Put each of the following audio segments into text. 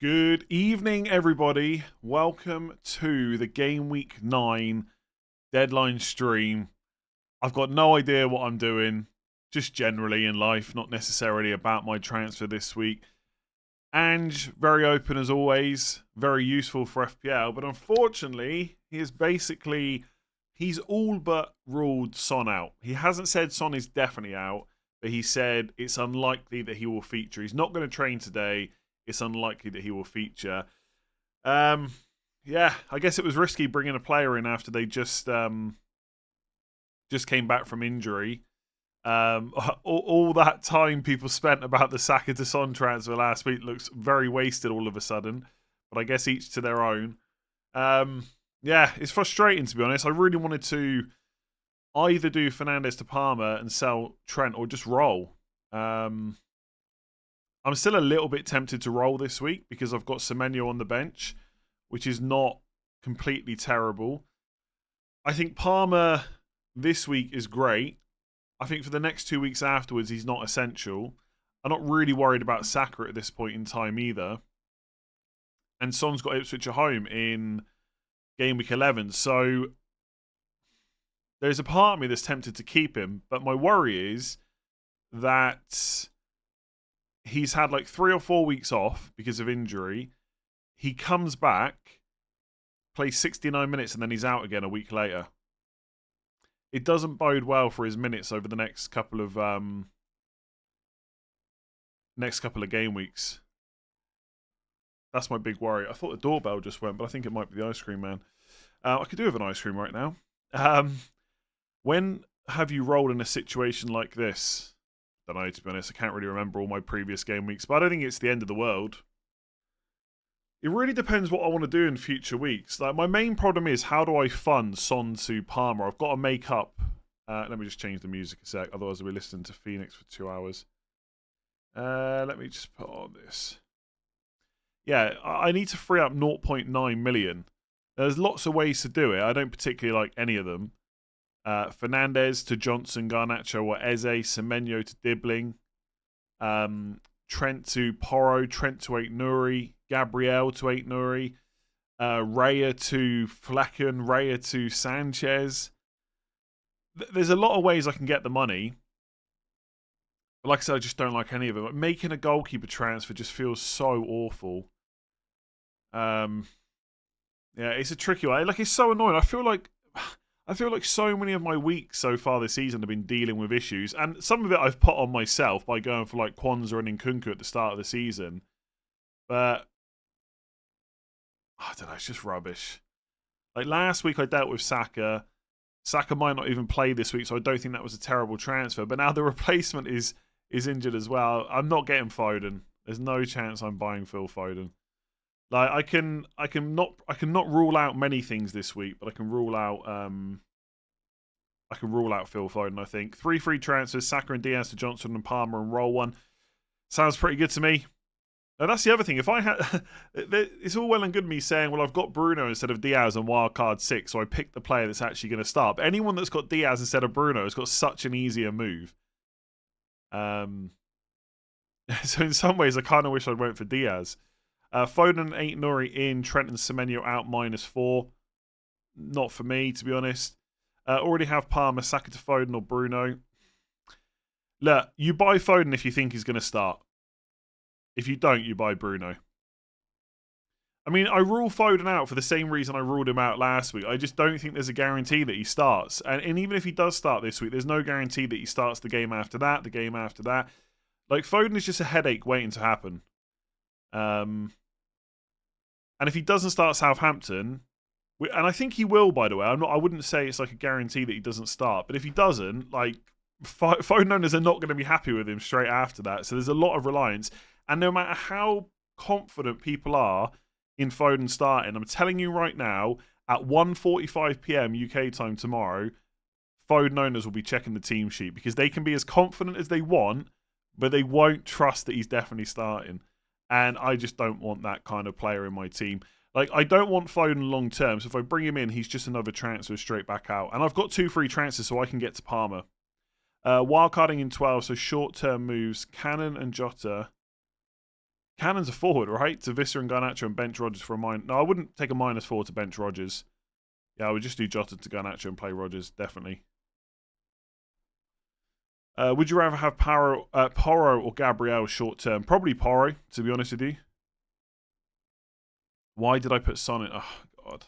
Good evening, everybody. Welcome to the Game Week 9 deadline stream. I've got no idea what I'm doing, just generally in life, not necessarily about my transfer this week. Ange, very open as always, very useful for FPL, but unfortunately, he's all but ruled Son out. He hasn't said Son is definitely out, but he said it's unlikely that he will feature. He's not going to train today. It's unlikely that he will feature. Yeah, I guess it was risky bringing a player in after they just came back from injury. All that time people spent about the Saka to Son transfer last week looks very wasted all of a sudden. But I guess each to their own. Yeah, it's frustrating to be honest. I really wanted to either do Fernandes to Palmer and sell Trent or just roll. I'm still a little bit tempted to roll this week because I've got Semenyo on the bench, which is not completely terrible. I think Palmer this week is great. I think for the next 2 weeks afterwards, he's not essential. I'm not really worried about Saka at this point in time either. And Son's got Ipswich at home in Game Week 11. So there's a part of me that's tempted to keep him. But my worry is that he's had like 3 or 4 weeks off because of injury. He comes back, plays 69 minutes, and then he's out again a week later. It doesn't bode well for his minutes over the next couple of game weeks. That's my big worry. I thought the doorbell just went, but I think it might be the ice cream man. I could do with an ice cream right now. When have you rolled in a situation like this? I don't know, to be honest. I can't really remember all my previous game weeks, but I don't think it's the end of the world. It really depends what I want to do in future weeks. Like, my main problem is, how do I fund Son to Palmer? I've got to make up. Let me just change the music a sec. Otherwise, we'll be listening to Phoenix for 2 hours. Let me just put on this. Yeah, I need to free up 0.9 million. There's lots of ways to do it. I don't particularly like any of them. Fernandes to Johnson, Garnacho or Eze, Semenyo to Dibbling, Trent to Porro, Trent to Aït-Nouri, Gabriel to Aït-Nouri, Raya to Flecken, Raya to Sanchez. There's a lot of ways I can get the money. But like I said, I just don't like any of them. Making a goalkeeper transfer just feels so awful. Yeah, it's a tricky one. Like, it's so annoying. I feel like so many of my weeks so far this season have been dealing with issues, and some of it I've put on myself by going for like Kwanzaa and Nkunku at the start of the season. But I don't know, it's just rubbish. Like last week I dealt with Saka. Saka might not even play this week, so I don't think that was a terrible transfer. But now the replacement is injured as well. I'm not getting Foden. There's no chance I'm buying Phil Foden. Like I can not rule out many things this week, but I can rule out Phil Foden. I think 3 free transfers: Saka and Diaz to Johnson and Palmer, and roll one. Sounds pretty good to me. Now that's the other thing. If I had, it's all well and good me saying, well, I've got Bruno instead of Diaz on wildcard 6, so I picked the player that's actually going to start. But anyone that's got Diaz instead of Bruno has got such an easier move. So in some ways, I kind of wish I'd went for Diaz. Foden and Aït-Nouri in, Trent and Semenyo out -4. Not for me, to be honest. Already have Palmer, Saka to Foden or Bruno. Look, you buy Foden if you think he's going to start. If you don't, you buy Bruno. I mean, I rule Foden out for the same reason I ruled him out last week. I just don't think there's a guarantee that he starts. And even if he does start this week, there's no guarantee that he starts the game after that, the game after that. Like, Foden is just a headache waiting to happen. And if he doesn't start Southampton, and I think he will, by the way, I wouldn't say it's like a guarantee that he doesn't start, but if he doesn't, like, Foden owners are not going to be happy with him straight after that. So there's a lot of reliance. And no matter how confident people are in Foden starting, I'm telling you right now, at 1:45 p.m. UK time tomorrow, Foden owners will be checking the team sheet because they can be as confident as they want, but they won't trust that he's definitely starting. And I just don't want that kind of player in my team. Like, I don't want Foden long term, so if I bring him in, he's just another transfer straight back out. And I've got 2 free transfers, so I can get to Palmer. Wildcarding in 12, so short-term moves. Cannon and Jota. Cannon's a forward, right? To Visser and Garnacho and bench Rodgers for a minus. No, I wouldn't take a -4 to bench Rodgers. Yeah, I would just do Jota to Garnacho and play Rodgers, definitely. Would you rather have Porro or Gabriel short term? Probably Porro, to be honest with you. Why did I put Son in? Oh, God.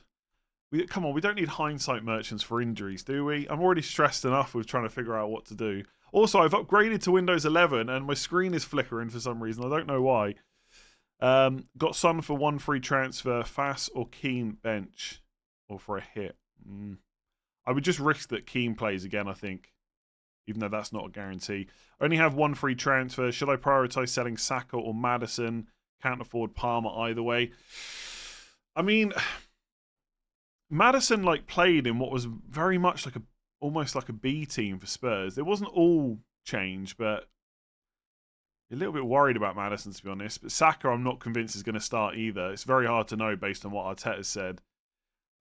Come on, we don't need hindsight merchants for injuries, do we? I'm already stressed enough with trying to figure out what to do. Also, I've upgraded to Windows 11 and my screen is flickering for some reason. I don't know why. Got Son for 1 free transfer. Fass or Keane bench? Or for a hit? I would just risk that Keane plays again, I think. Even though that's not a guarantee. I only have 1 free transfer. Should I prioritise selling Saka or Maddison? Can't afford Palmer either way. I mean, Maddison played in what was very much almost like a B team for Spurs. It wasn't all change, but a little bit worried about Maddison, to be honest. But Saka, I'm not convinced is going to start either. It's very hard to know based on what Arteta said.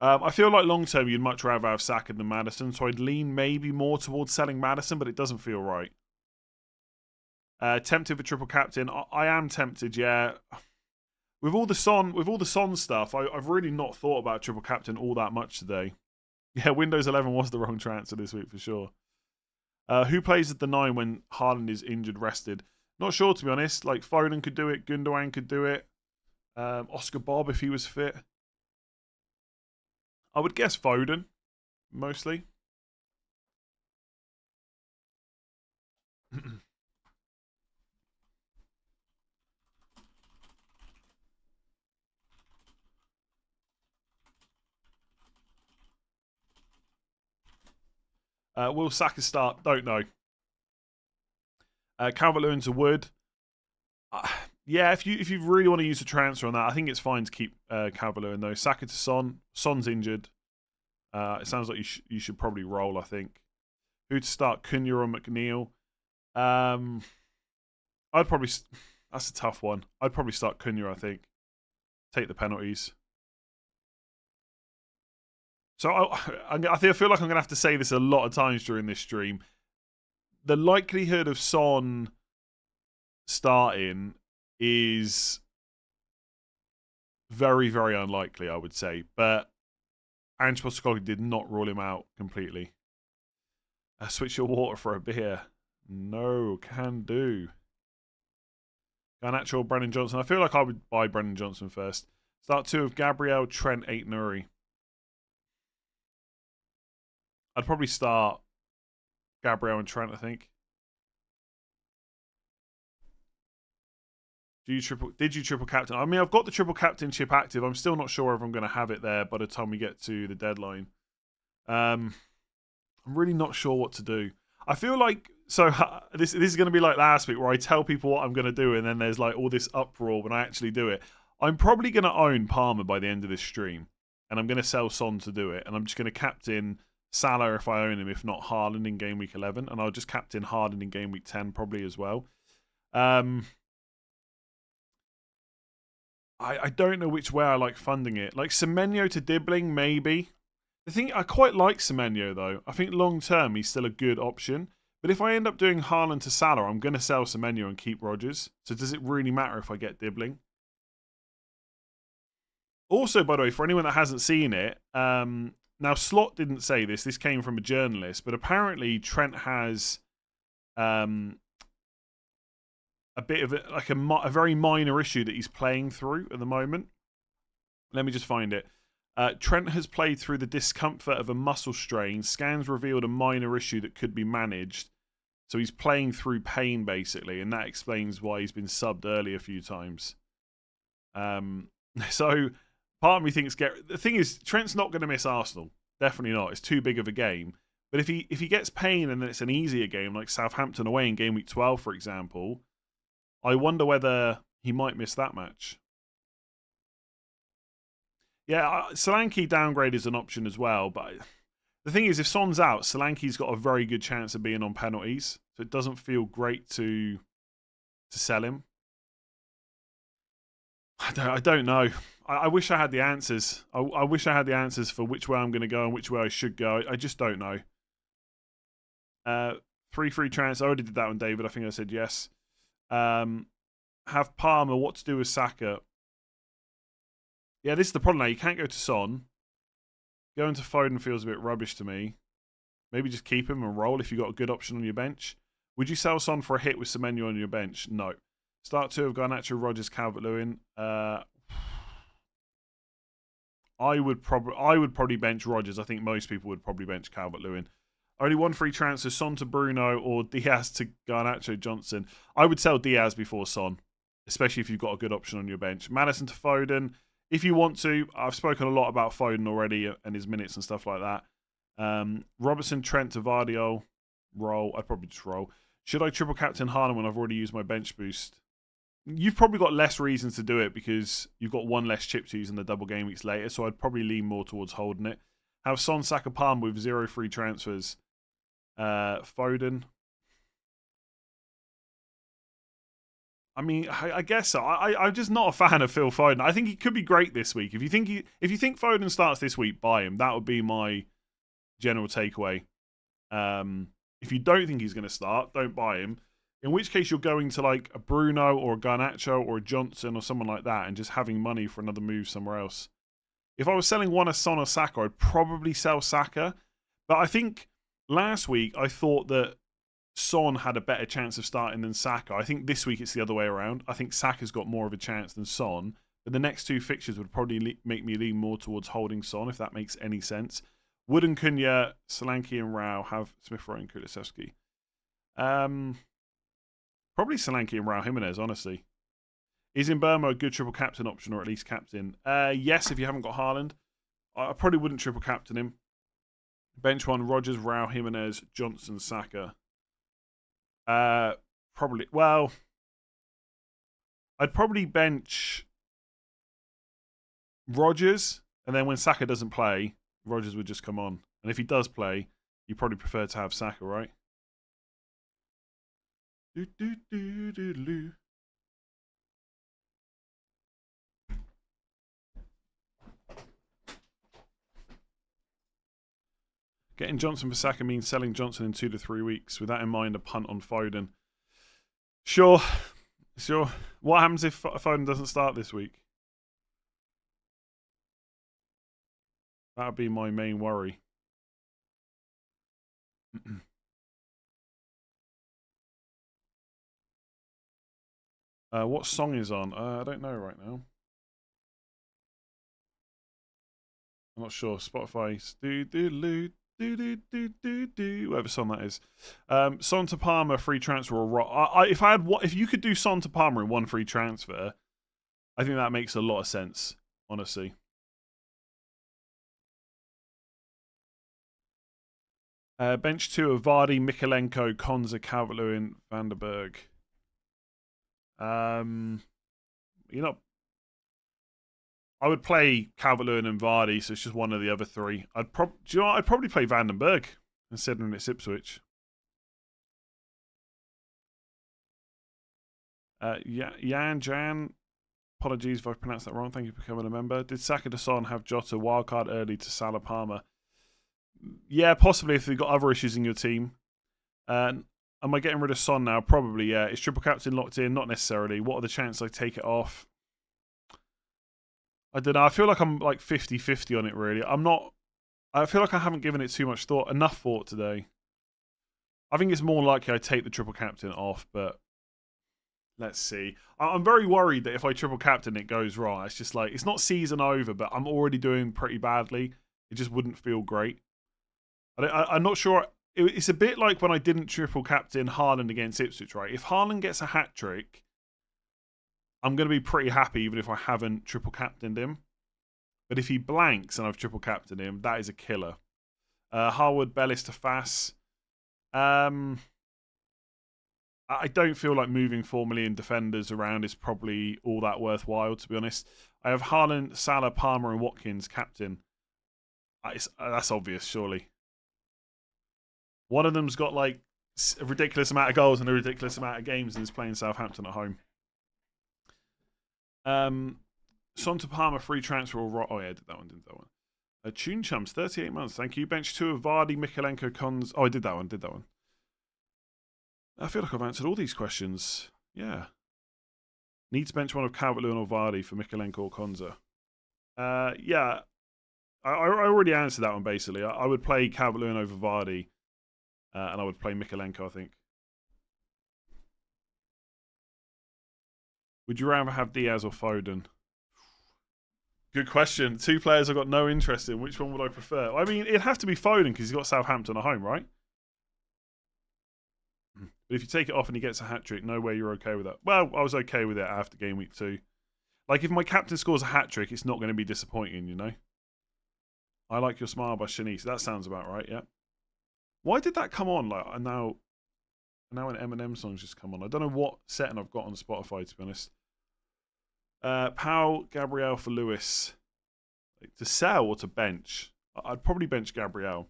I feel like long term you'd much rather have Saka than Maddison, so I'd lean maybe more towards selling Maddison, but it doesn't feel right. Tempted for triple captain. I am tempted, yeah. With all the Son stuff, I've really not thought about triple captain all that much today. Yeah, Windows 11 was the wrong transfer this week for sure. Who plays at the 9 when Haaland is injured, rested? Not sure, to be honest. Foden could do it, Gundogan could do it, Oscar Bob if he was fit. I would guess Foden, mostly. Will Saka start? Don't know. Calvert-Lewin to Wood. Yeah, if you really want to use a transfer on that, I think it's fine to keep Calvert-Lewin though. Saka to Son. Son's injured. It sounds like you should probably roll, I think. Who to start, Cunha or McNeil? I'd probably... That's a tough one. I'd probably start Cunha, I think. Take the penalties. So I feel like I'm going to have to say this a lot of times during this stream. The likelihood of Son starting is very, very unlikely, I would say. But Ange Postecoglou did not rule him out completely. Switch your water for a beer. No, can do. Garnacho or Brennan Johnson. I feel like I would buy Brennan Johnson first. Start 2 of Gabriel, Trent, Aït-Nouri. I'd probably start Gabriel and Trent, I think. Did you triple captain? I mean, I've got the triple captainship active. I'm still not sure if I'm going to have it there by the time we get to the deadline. I'm really not sure what to do. I feel like... So, this is going to be like last week where I tell people what I'm going to do and then there's all this uproar when I actually do it. I'm probably going to own Palmer by the end of this stream. And I'm going to sell Son to do it. And I'm just going to captain Salah if I own him, if not Haaland in game week 11. And I'll just captain Haaland in game week 10 probably as well. I don't know which way I like funding it. Semenyo to Dibbling, maybe. The thing, I quite like Semenyo though. I think long term he's still a good option. But if I end up doing Haaland to Salah, I'm going to sell Semenyo and keep Rodgers. So does it really matter if I get Dibbling? Also, by the way, for anyone that hasn't seen it, now Slot didn't say this. This came from a journalist, but apparently Trent has a bit of a very minor issue that he's playing through at the moment. Let me just find it. Trent has played through the discomfort of a muscle strain. Scans revealed a minor issue that could be managed. So he's playing through pain, basically, and that explains why he's been subbed early a few times. So part of me thinks... The thing is, Trent's not going to miss Arsenal. Definitely not. It's too big of a game. But if he gets pain and then it's an easier game, like Southampton away in game week 12, for example, I wonder whether he might miss that match. Yeah, Solanke downgrade is an option as well, but the thing is, if Son's out, Solanke's got a very good chance of being on penalties, so it doesn't feel great to sell him. I don't know. I wish I had the answers. I wish I had the answers for which way I'm going to go and which way I should go. I just don't know. 3 free transfers. I already did that one, David. I think I said yes. have Palmer. What to do with Saka? Yeah, this is the problem now. You can't go to Son. Going to Foden feels a bit rubbish to me. Maybe just keep him and roll if you've got a good option on your bench. Would you sell Son for a hit with Semenyo on your bench? No. Start 2 of Garnacho, Rodgers, Calvert-Lewin. I would probably bench Rodgers. I think most people would probably bench Calvert-Lewin. Only 1 free transfer, Son to Bruno or Diaz to Garnacho Johnson. I would sell Diaz before Son, especially if you've got a good option on your bench. Maddison to Foden. If you want to, I've spoken a lot about Foden already and his minutes and stuff like that. Robertson, Trent to Vardy. Roll. I'd probably just roll. Should I triple captain Haaland when I've already used my bench boost? You've probably got less reasons to do it because you've got 1 less chip to use in the double game weeks later, so I'd probably lean more towards holding it. Have Son, Saka, Palmer with 0 free transfers. Foden. I mean, I guess so. I'm just not a fan of Phil Foden. I think he could be great this week. If you think Foden starts this week, buy him. That would be my general takeaway. If you don't think he's going to start, don't buy him. In which case, you're going to like a Bruno or a Garnacho or a Johnson or someone like that and just having money for another move somewhere else. If I was selling one of Son or Saka, I'd probably sell Saka. But I think last week, I thought that Son had a better chance of starting than Saka. I think this week it's the other way around. I think Saka's got more of a chance than Son. But the next 2 fixtures would probably make me lean more towards holding Son, if that makes any sense. Wood and Cunha, Solanke and Rao have Smith Rowe and Kulusevski. Probably Solanke and Rao Jimenez, honestly. Is in Burma a good triple captain option, or at least captain? Yes, if you haven't got Haaland. I probably wouldn't triple captain him. Bench 1, Rodgers, Rao, Jimenez, Johnson, Saka. Probably, well, I'd probably bench Rodgers, and then when Saka doesn't play, Rodgers would just come on. And if he does play, you probably prefer to have Saka, right? Getting Johnson for Saka means selling Johnson in 2 to 3 weeks. With that in mind, a punt on Foden. Sure. What happens if Foden doesn't start this week? That would be my main worry. What song is on? I don't know right now. I'm not sure. Spotify. Whatever song that is. Son to Palmer, free transfer or if you could do Son to Palmer in 1 free transfer, I think that makes a lot of sense, honestly. Bench 2 of Vardy, Mikalenko, Konza, Calvert-Lewin, Vanderberg. I would play Calvert-Lewin and Vardy, so it's just one of the other 3. I'd probably play Vandenberg considering it's Ipswich. Jan, apologies if I pronounced that wrong. Thank you for becoming a member. Did Saka to Son have Jota wildcard early to Salah Palmer? Yeah, possibly if you've got other issues in your team. Am I getting rid of Son now? Probably, yeah. Is triple captain locked in? Not necessarily. What are the chances I take it off? I don't know. I feel like I'm like 50-50 on it, really. I feel like I haven't given it too much thought. Enough thought today. I think it's more likely I take the triple captain off, but let's see. I'm very worried that if I triple captain, it goes wrong. It's just like, it's not season over, but I'm already doing pretty badly. It just wouldn't feel great. I'm not sure. It's a bit like when I didn't triple captain Haaland against Ipswich, right? If Haaland gets a hat-trick, I'm going to be pretty happy even if I haven't triple captained him. But if he blanks and I've triple captained him, that is a killer. Harwood, Bellis to Fass. I don't feel like moving 4 million defenders around is probably all that worthwhile, to be honest. I have Haaland, Salah, Palmer and Watkins captain. That's obvious, surely. One of them's got like a ridiculous amount of goals and a ridiculous amount of games and is playing Southampton at home. Son to Palmer, free transfer. Oh yeah, did that one. Tune Chums, 38 months. Thank you. Bench 2 of Vardy, Mikalenko, Cons. Oh, I did that one. I feel like I've answered all these questions. Yeah. Need to bench one of Calvert-Lewin or Vardy for Mikalenko or Konza. Yeah, I already answered that one, basically. I would play Calvert-Lewin over Vardy, and I would play Mikalenko, I think. Would you rather have Diaz or Foden? Good question. Two players I've got no interest in. Which one would I prefer? I mean, it'd have to be Foden because he's got Southampton at home, right? But if you take it off and he gets a hat-trick, no way you're okay with that. Well, I was okay with it after game week 2. Like, if my captain scores a hat-trick, it's not going to be disappointing, you know? I Like Your Smile by Shanice. That sounds about right, yeah. Why did that come on? Like, and now an Eminem song's just come on. I don't know what setting I've got on Spotify, to be honest. Pau, Gabriel for Lewis. Like, to sell or to bench? I'd probably bench Gabriel.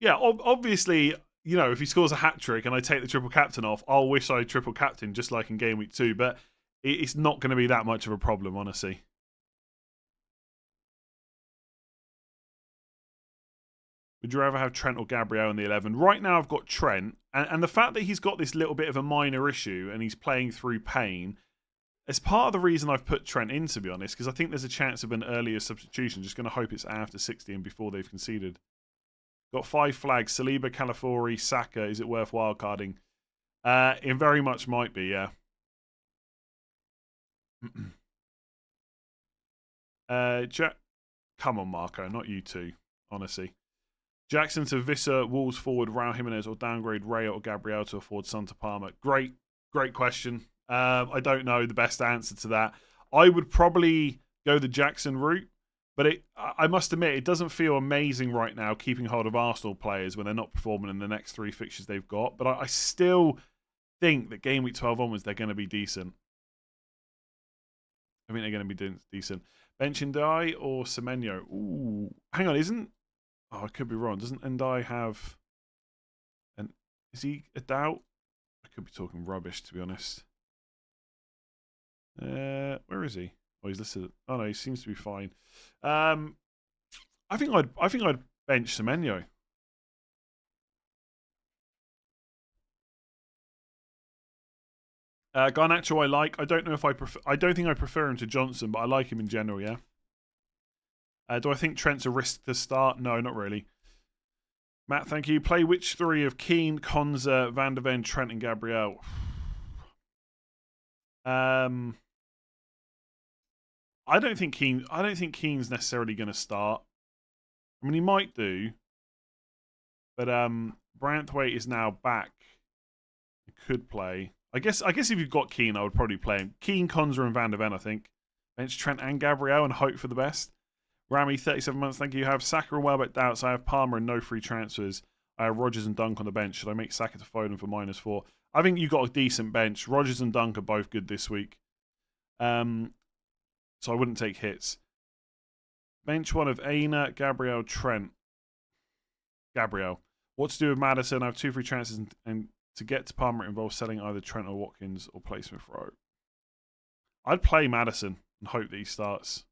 Yeah, obviously, you know, if he scores a hat-trick and I take the triple captain off, I'll wish I triple captain just like in game week 2, but it's not going to be that much of a problem, honestly. Would you rather have Trent or Gabriel in the 11? Right now I've got Trent, and the fact that he's got this little bit of a minor issue and he's playing through pain, it's part of the reason I've put Trent in, to be honest, because I think there's a chance of an earlier substitution. Just going to hope it's after 60 and before they've conceded. Got 5 flags. Saliba, Calafiori, Saka. Is it worth wildcarding? It very much might be, yeah. Come on, Marco. Not you two, honestly. Jackson to Visser, Wolves forward, Raul Jimenez, or downgrade Ray or Gabriel to afford Son to Palmer? Great question. I don't know the best answer to that. I would probably go the Jackson route, but I must admit, it doesn't feel amazing right now keeping hold of Arsenal players when they're not performing in the next 3 fixtures they've got. But I still think that game week 12 onwards, they're going to be decent. I think they're going to be decent. Bench Ndai or Semenyo? Ooh, hang on, isn't... Oh, I could be wrong. Doesn't Ndai have... Is he a doubt? I could be talking rubbish, to be honest. Where is he? Oh, he's listed. Oh no, he seems to be fine. I think I'd bench Semenyo. Garnacho I like. I don't know if I prefer. I don't think I prefer him to Johnson, but I like him in general. Yeah. Do I think Trent's a risk to start? No, not really. Matt, thank you. Play which 3 of Keane, Konza, Van der Ven, Trent, and Gabriel? I don't think Keane's necessarily going to start. I mean, he might do, but Branthwaite is now back. He could play. I guess if you've got Keane, I would probably play him. Keane, Konza, and Van der Ven, I think. Bench Trent and Gabriel and hope for the best. Rami, 37 months, thank you. You have Saka and Welbeck doubts. I have Palmer and no free transfers. I have Rodgers and Dunk on the bench. Should I make Saka to Foden for -4? I think you've got a decent bench. Rodgers and Dunk are both good this week. So I wouldn't take hits. Bench one of Aina, Gabriel, Trent. Gabriel. What to do with Maddison? I have 2 free chances, and to get to Palmer it involves selling either Trent or Watkins or play Smith Rowe. I'd play Maddison and hope that he starts.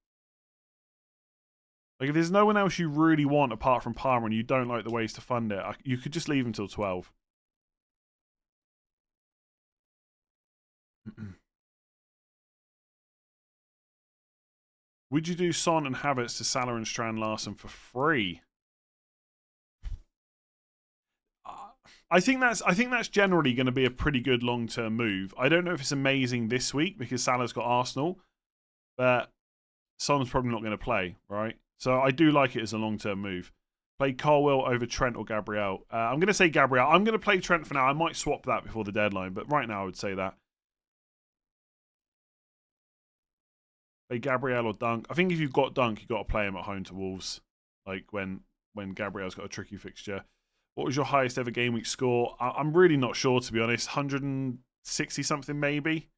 Like, if there's no one else you really want apart from Palmer and you don't like the ways to fund it, you could just leave him till 12. Would you do Son and Havertz to Salah and Strand Larson for free? I think that's generally going to be a pretty good long-term move. I don't know if it's amazing this week because Salah's got Arsenal, but Son's probably not going to play, right? So I do like it as a long-term move. Play Colwell over Trent or Gabriel. I'm going to say Gabriel. I'm going to play Trent for now. I might swap that before the deadline, but right now I would say that. Play Gabriel or Dunk. I think if you've got Dunk, you've got to play him at home to Wolves. Like when Gabriel's got a tricky fixture. What was your highest ever game week score? I'm really not sure, to be honest. 160 something maybe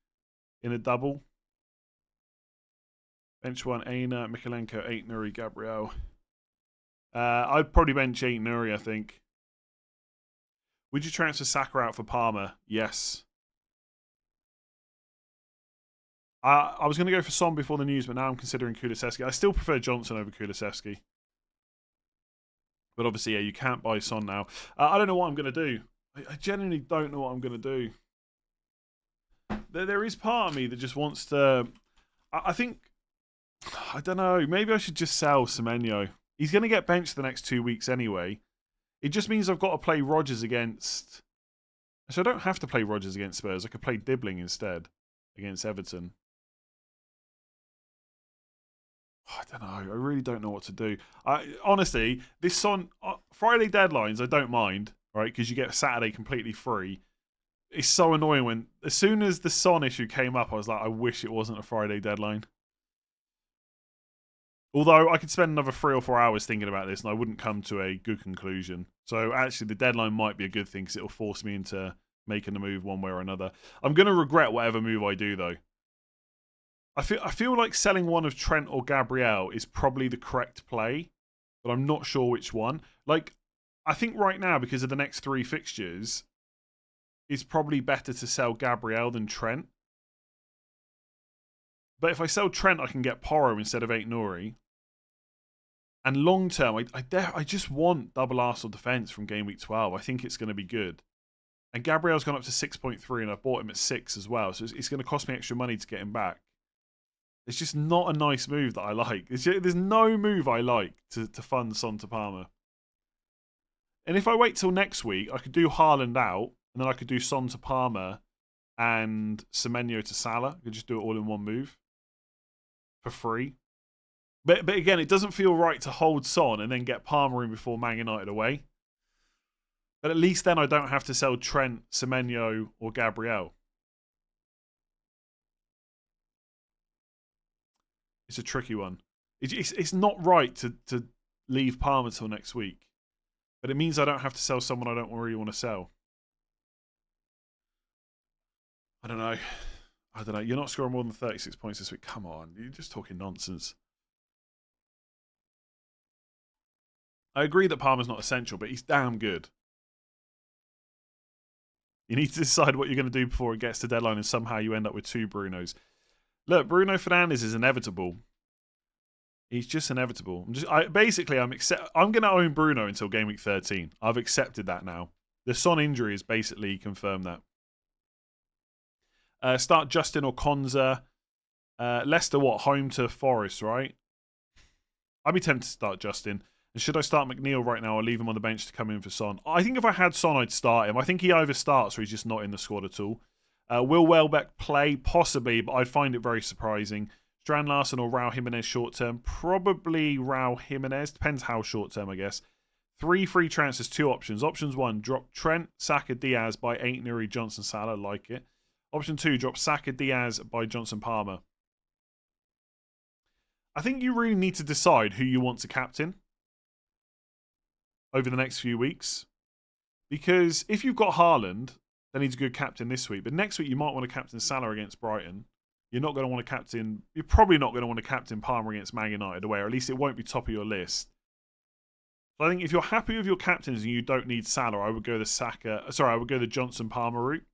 in a double. Bench 1, Aina, Mikalenko, 8 Nuri, Gabriel. I'd probably bench 8 Nuri, I think. Would you transfer Saka out for Palmer? Yes. I was going to go for Son before the news, but now I'm considering Kulusevski. I still prefer Johnson over Kulusevski. But obviously, yeah, you can't buy Son now. I don't know what I'm going to do. I genuinely don't know what I'm going to do. There is part of me that just wants to... I think... I don't know. Maybe I should just sell Semenyo. He's going to get benched the next 2 weeks anyway. It just means I've got to play Rodgers against... So I don't have to play Rodgers against Spurs. I could play Dibbling instead against Everton. I don't know. I really don't know what to do. Honestly, this Son... Friday deadlines, I don't mind, right? Because you get Saturday completely free. It's so annoying when... As soon as the Son issue came up, I was like, I wish it wasn't a Friday deadline. Although I could spend another 3 or 4 hours thinking about this and I wouldn't come to a good conclusion. So actually the deadline might be a good thing because it'll force me into making a move one way or another. I'm going to regret whatever move I do though. I feel like selling one of Trent or Gabriel is probably the correct play, but I'm not sure which one. Like, I think right now, because of the next 3 fixtures, it's probably better to sell Gabriel than Trent. But if I sell Trent, I can get Porro instead of Aït-Nouri. And long term, I just want double Arsenal defence from Game Week 12. I think it's going to be good. And Gabriel's gone up to 6.3 and I bought him at 6 as well. So it's going to cost me extra money to get him back. It's just not a nice move that I like. There's no move I like to fund Son to Palmer. And if I wait till next week, I could do Haaland out, and then I could do Son to Palmer and Semenyo to Salah. I could just do it all in one move for free. But again, it doesn't feel right to hold Son and then get Palmer in before Man United away. But at least then I don't have to sell Trent, Semenyo, or Gabriel. It's a tricky one. It's not right to leave Palmer till next week. But it means I don't have to sell someone I don't really want to sell. I don't know. You're not scoring more than 36 points this week. Come on. You're just talking nonsense. I agree that Palmer's not essential, but he's damn good. You need to decide what you're going to do before it gets to deadline and somehow you end up with 2 Brunos. Look, Bruno Fernandes is inevitable. He's just inevitable. I'm going to own Bruno until Game Week 13. I've accepted that now. The Son injury has basically confirmed that. Start Justin or Konza. Leicester, home to Forest, right? I'd be tempted to start Justin. And should I start McNeil right now or leave him on the bench to come in for Son? I think if I had Son, I'd start him. I think he either starts or he's just not in the squad at all. Will Welbeck play? Possibly, but I'd find it very surprising. Strand Larson or Raul Jimenez short term? Probably Raul Jimenez. Depends how short term, I guess. 3 free transfers, 2 options. Options 1, drop Trent, Saka, Diaz by Aït-Nouri, Johnson, Salah. Like it. Option 2, drop Saka, Diaz by Johnson, Palmer. I think you really need to decide who you want to captain over the next few weeks. Because if you've got Haaland, then he's a good captain this week. But next week you might want to captain Salah against Brighton. You're probably not going to want to captain Palmer against Man United away, or at least it won't be top of your list. So I think if you're happy with your captains and you don't need Salah, I would go the Johnson Palmer route.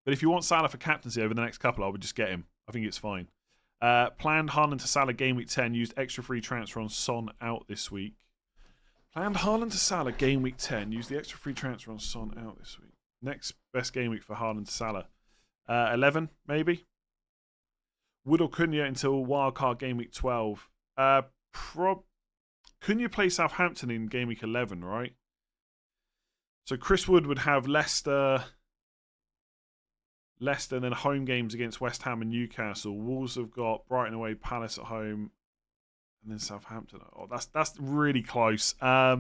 But if you want Salah for captaincy over the next couple, I would just get him. I think it's fine. Planned Haaland to Salah Game Week 10, used extra free transfer on Son out this week. Planned Haaland to Salah Game Week 10, used the extra free transfer on Son out this week. Next best game week for Haaland to Salah. 11, maybe? Wood or Cunha until wildcard Game Week 12. Cunha play Southampton in Game Week 11, right? So Chris Wood would have Leicester, and then home games against West Ham and Newcastle. Wolves have got Brighton away, Palace at home, and then Southampton. Oh, that's really close. I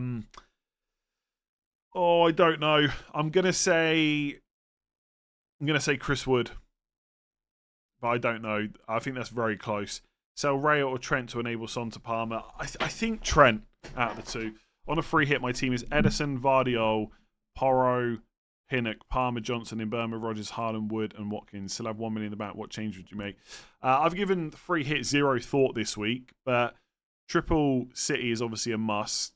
don't know. I'm gonna say Chris Wood, but I don't know. I think that's very close. Sell Ray or Trent to enable Son to Palmer. I think Trent out of the 2. On a free hit, my team is Edison, Vardiol, Porro, Pinnock, Palmer, Johnson, Mbeumo, Rodgers, Haaland, Wood, and Watkins. Still have 1 million in the bank. What change would you make? I've given free hit 0 thought this week, but triple City is obviously a must.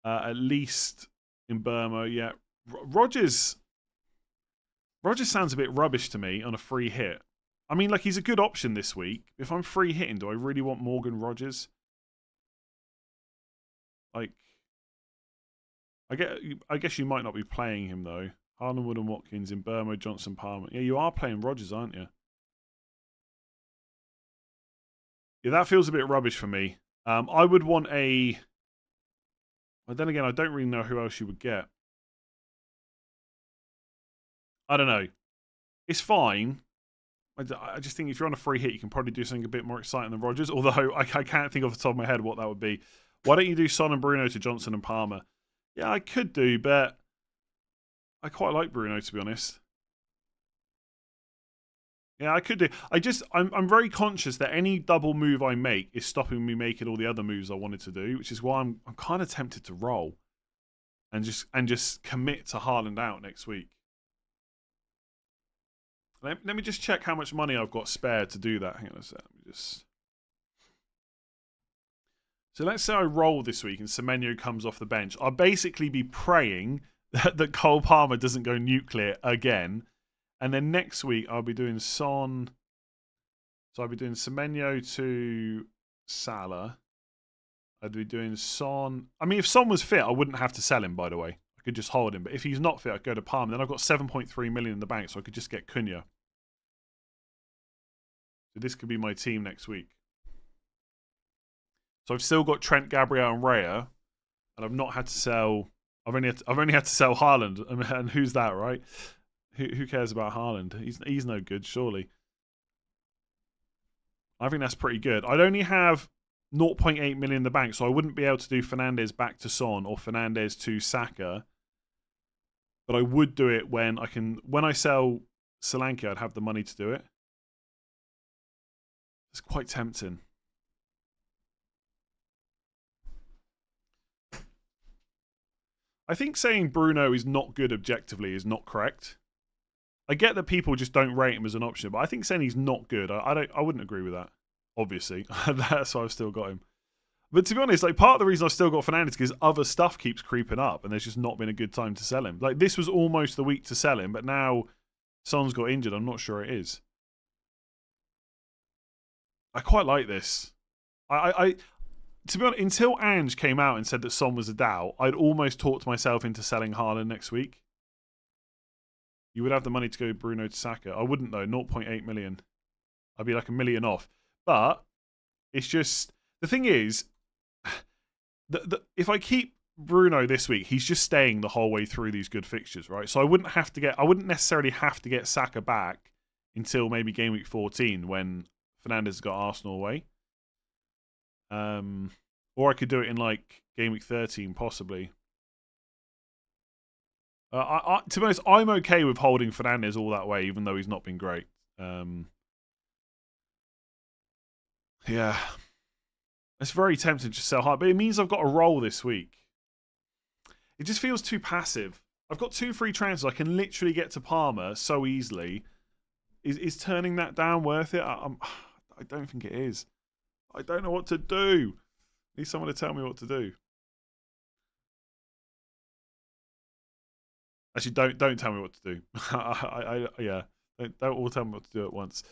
At least Mbeumo, yeah. Rodgers sounds a bit rubbish to me on a free hit. I mean, he's a good option this week. If I'm free hitting, do I really want Morgan Rodgers? I guess you might not be playing him though. Haaland, Wood and Watkins in Burmo, Johnson, Palmer. Yeah, you are playing Rodgers, aren't you? Yeah, that feels a bit rubbish for me. I would want a... But then again, I don't really know who else you would get. I don't know. It's fine. I just think if you're on a free hit, you can probably do something a bit more exciting than Rodgers. Although I can't think off the top of my head what that would be. Why don't you do Son and Bruno to Johnson and Palmer? Yeah, I could do, but I quite like Bruno, to be honest. Yeah, I could do. I'm very conscious that any double move I make is stopping me making all the other moves I wanted to do, which is why I'm kind of tempted to roll and just commit to Haaland out next week. Let me just check how much money I've got spare to do that. Hang on a sec. Let me just... So let's say I roll this week and Semenyo comes off the bench. I'll basically be praying that Cole Palmer doesn't go nuclear again. And then next week I'll be doing Son. So I'll be doing Semenyo to Salah. I'd be doing Son. I mean, if Son was fit, I wouldn't have to sell him, by the way. I could just hold him. But if he's not fit, I'd go to Palmer. Then I've got 7.3 million in the bank, so I could just get Cunha. So this could be my team next week. So I've still got Trent, Gabriel, and Raya, and I've not had to sell. I've only had to sell Haaland, and who's that, right? Who cares about Haaland? He's no good, surely. I think that's pretty good. I'd only have 0.8 million in the bank, so I wouldn't be able to do Fernandes back to Son or Fernandes to Saka. But I would do it when I sell Solanke, I'd have the money to do it. It's quite tempting. I think saying Bruno is not good objectively is not correct. I get that people just don't rate him as an option, but I think saying he's not good, I wouldn't agree with that. Obviously, that's why I've still got him. But to be honest, like part of the reason I've still got Fernandes is because other stuff keeps creeping up, and there's just not been a good time to sell him. Like this was almost the week to sell him, but now Son's got injured. I'm not sure it is. I quite like this. To be honest, until Ange came out and said that Son was a doubt, I'd almost talked myself into selling Haaland next week. You would have the money to go Bruno to Saka. I wouldn't though. 0.8 million. I'd be like $1 million off. But it's just the thing is, if I keep Bruno this week, he's just staying the whole way through these good fixtures, right? So I wouldn't necessarily have to get Saka back until maybe game week 14 when Fernandes got Arsenal away. Or I could do it in like game week 13 possibly. To be honest, I'm okay with holding Fernandes all that way, even though he's not been great. Yeah. It's very tempting to sell hard, but it means I've got a roll this week. It just feels too passive. I've got 2 free transfers. I can literally get to Palmer so easily. Is turning that down worth it? I don't think it is. I don't know what to do. I need someone to tell me what to do. Actually, don't tell me what to do. Yeah, don't all tell me what to do at once.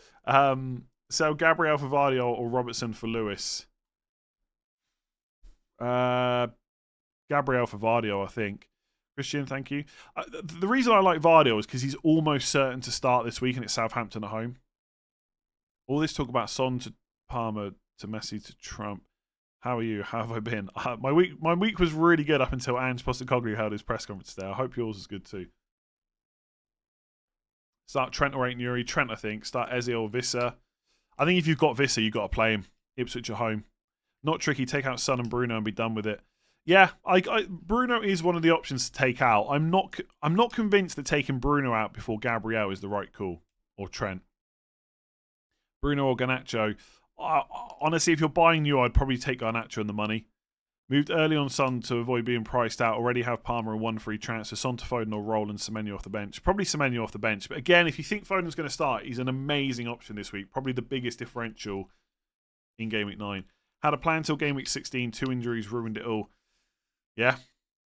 Sell Gabriel for Vardy or Robertson for Lewis. Gabriel for Vardio, I think. Christian, thank you. The reason I like Vardio is because he's almost certain to start this week and it's Southampton at home. All this talk about Son to Palmer to Messi to Trump. How are you? How have I been? My week was really good up until Ange Postecoglou held his press conference today. I hope yours is good too. Start Trent or Ain't Nuri. Trent, I think. Start Eze or Visser. I think if you've got Visser, you've got to play him. Ipswich at home. Not tricky. Take out Son and Bruno and be done with it. Yeah, Bruno is one of the options to take out. I'm not convinced that taking Bruno out before Gabriel is the right call. Or Trent. Bruno or Garnacho. Honestly, if you're buying new, I'd probably take Garnacho and the money. Moved early on Son to avoid being priced out. Already have Palmer and 1 free transfer. Son to Foden or Roland Semenyo off the bench. Probably Semenyo off the bench. But again, if you think Foden's going to start, he's an amazing option this week. Probably the biggest differential in Game Week 9. Had a plan till Game Week 16. 2 injuries ruined it all. Yeah.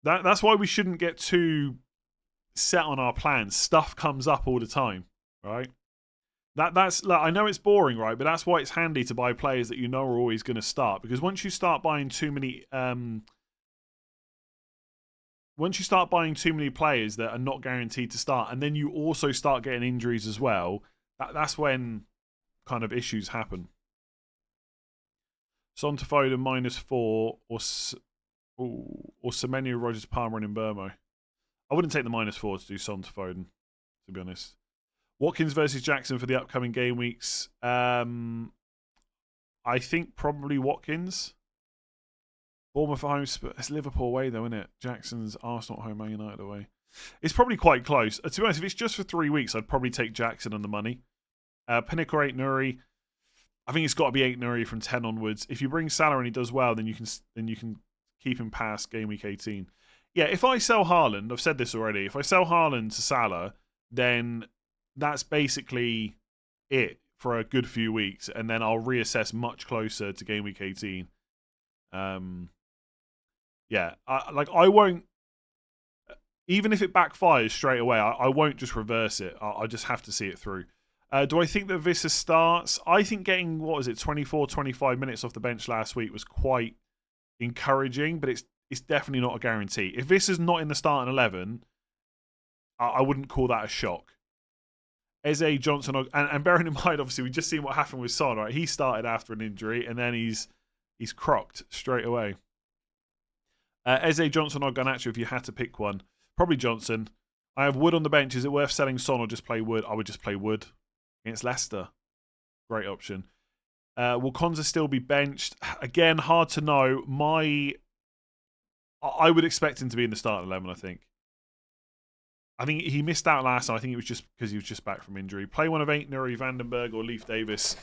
That's why we shouldn't get too set on our plans. Stuff comes up all the time, right? That's like, I know it's boring, right? But that's why it's handy to buy players that you know are always going to start. Because once you start buying too many, once you start buying too many players that are not guaranteed to start, and then you also start getting injuries as well, that's when kind of issues happen. Son to Foden -4 or Semenyo, Rogers, Palmer, and Mbeumo. I wouldn't take the -4 to do Son to Foden, to be honest. Watkins versus Jackson for the upcoming game weeks. I think probably Watkins. Bournemouth at home. It's Liverpool away, though, isn't it? Jackson's Arsenal at home, Man United away. It's probably quite close. To be honest, if it's just for 3 weeks, I'd probably take Jackson and the money. Pinnacle 8 Nuri. I think it's got to be 8 Nuri from 10 onwards. If you bring Salah and he does well, then you can keep him past game week 18. Yeah, if I sell Haaland, I've said this already. If I sell Haaland to Salah, then that's basically it for a good few weeks, and then I'll reassess much closer to game week 18. Yeah, I won't. Even if it backfires straight away, I won't just reverse it. I just have to see it through. Do I think that Vissa starts? I think getting, 24, 25 minutes off the bench last week was quite encouraging, but it's definitely not a guarantee. If Vissa's not in the starting 11, I wouldn't call that a shock. Eze, Johnson, and bearing in mind, obviously, we've just seen what happened with Son, right? He started after an injury, and then he's crocked straight away. Eze, Johnson, or Garnacho, if you had to pick one. Probably Johnson. I have Wood on the bench. Is it worth selling Son or just play Wood? I would just play Wood against Leicester. Great option. Will Konza still be benched? Again, hard to know. I would expect him to be in the starting 11, I think. I think he missed out last time. I think it was just because he was just back from injury. Play one of 8 Nuri, Vandenberg, or Leif Davis.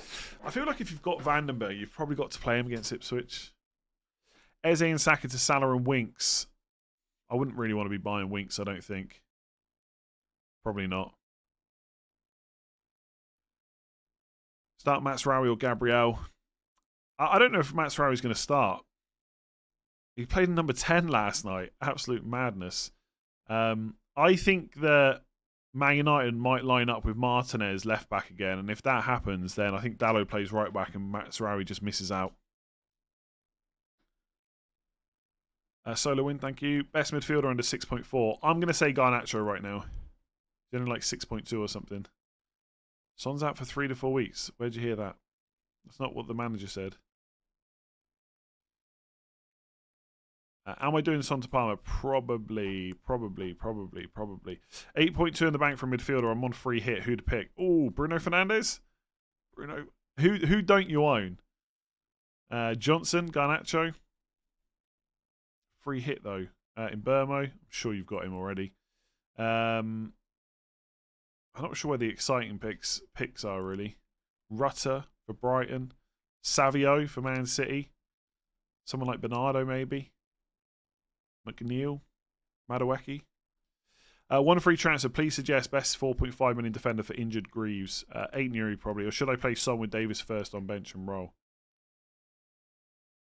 I feel like if you've got Vandenberg, you've probably got to play him against Ipswich. Eze and Saka to Salah and Winks. I wouldn't really want to be buying Winks, I don't think. Probably not. Start Matsraoui or Gabriel. I don't know if Matsraoui is going to start. He played number 10 last night. Absolute madness. I think that Man United might line up with Martinez left back again, and if that happens, then I think Dalot plays right back and Matsraoui just misses out. Solo win, thank you. Best midfielder under 6.4. I'm going to say Garnacho right now. He's only like 6.2 or something. Son's out for 3 to 4 weeks. Where'd you hear that? That's not what the manager said. Am I doing Son to Palmer? Probably. 8.2 in the bank for midfielder. I'm on free hit. Who to pick? Oh, Bruno Fernandes? Bruno. Who don't you own? Johnson, Garnacho. Free hit, though. In Burmo. I'm sure you've got him already. I'm not sure where the exciting picks are, really. Rutter for Brighton. Savio for Man City. Someone like Bernardo, maybe. McNeil. Madueke. One free transfer. Please suggest best 4.5 million defender for injured Greaves. 8 Nuri, probably. Or should I play Son with Davis first on bench and roll?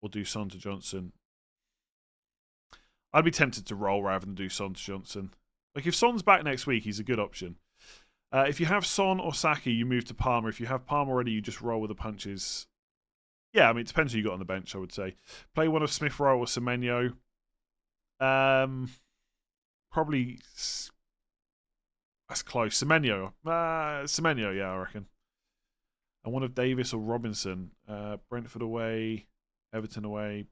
Or do Son to Johnson? I'd be tempted to roll rather than do Son to Johnson. Like, if Son's back next week, he's a good option. If you have Son or Saki, you move to Palmer. If you have Palmer already, you just roll with the punches. Yeah, I mean, it depends who you got on the bench, I would say. Play one of Smith Rowe or Semenyo. Probably... That's close. Semenyo. Semenyo, yeah, I reckon. And one of Davis or Robinson. Brentford away. Everton away.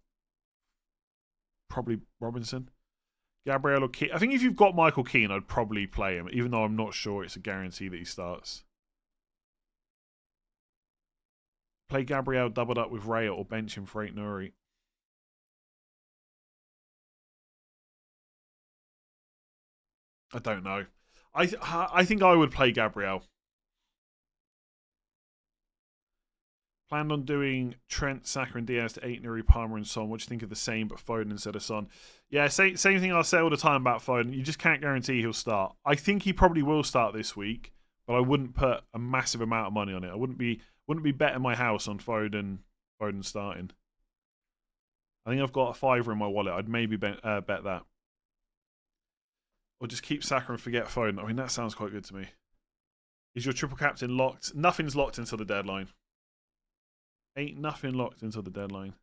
Probably Robinson. Gabriel or Keane. I think if you've got Michael Keane, I'd probably play him, even though I'm not sure it's a guarantee that he starts. Play Gabriel doubled up with Raya or bench him for 8 Nuri. I don't know. I think I would play Gabriel. Planned on doing Trent, Saka, and Diaz to 8 Nuri, Palmer, and Son. What do you think of the same, but Foden instead of Son? Yeah, same thing I say all the time about Foden. You just can't guarantee he'll start. I think he probably will start this week, but I wouldn't put a massive amount of money on it. I wouldn't be betting my house on Foden starting. I think I've got a £5 in my wallet. I'd maybe bet that. Or just keep Saka and forget Foden. I mean, that sounds quite good to me. Is your triple captain locked? Nothing's locked until the deadline. Ain't nothing locked until the deadline.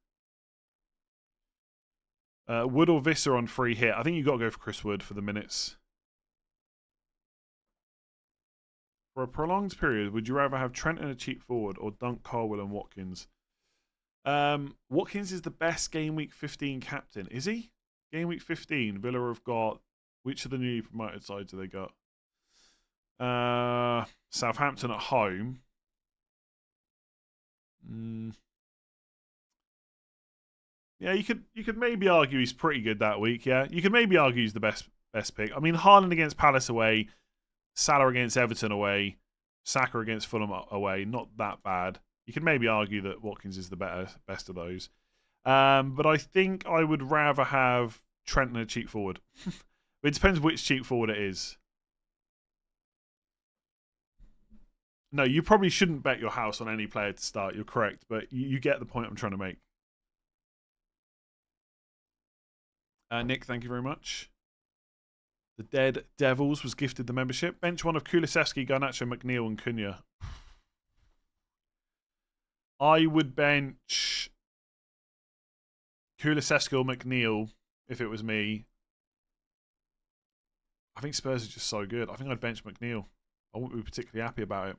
Wood or Visser on free hit? I think you've got to go for Chris Wood for the minutes. For a prolonged period, would you rather have Trent and a cheap forward or dunk Colwell and Watkins? Watkins is the best Game Week 15 captain. Is he? Game Week 15, Villa have got... Which of the newly promoted sides have they got? Southampton at home. Yeah, you could maybe argue he's pretty good that week. Yeah, you could maybe argue he's the best pick. I mean, Haaland against Palace away, Salah against Everton away, Saka against Fulham away. Not that bad. You could maybe argue that Watkins is the best of those. But I think I would rather have Trent and a cheap forward. It depends which cheap forward it is. No, you probably shouldn't bet your house on any player to start. You're correct, but you get the point I'm trying to make. Nick, thank you very much. The Dead Devils was gifted the membership. Bench one of Kulusevski, Garnacho, McNeil, and Cunha. I would bench Kulusevski or McNeil if it was me. I think Spurs are just so good. I think I'd bench McNeil. I wouldn't be particularly happy about it.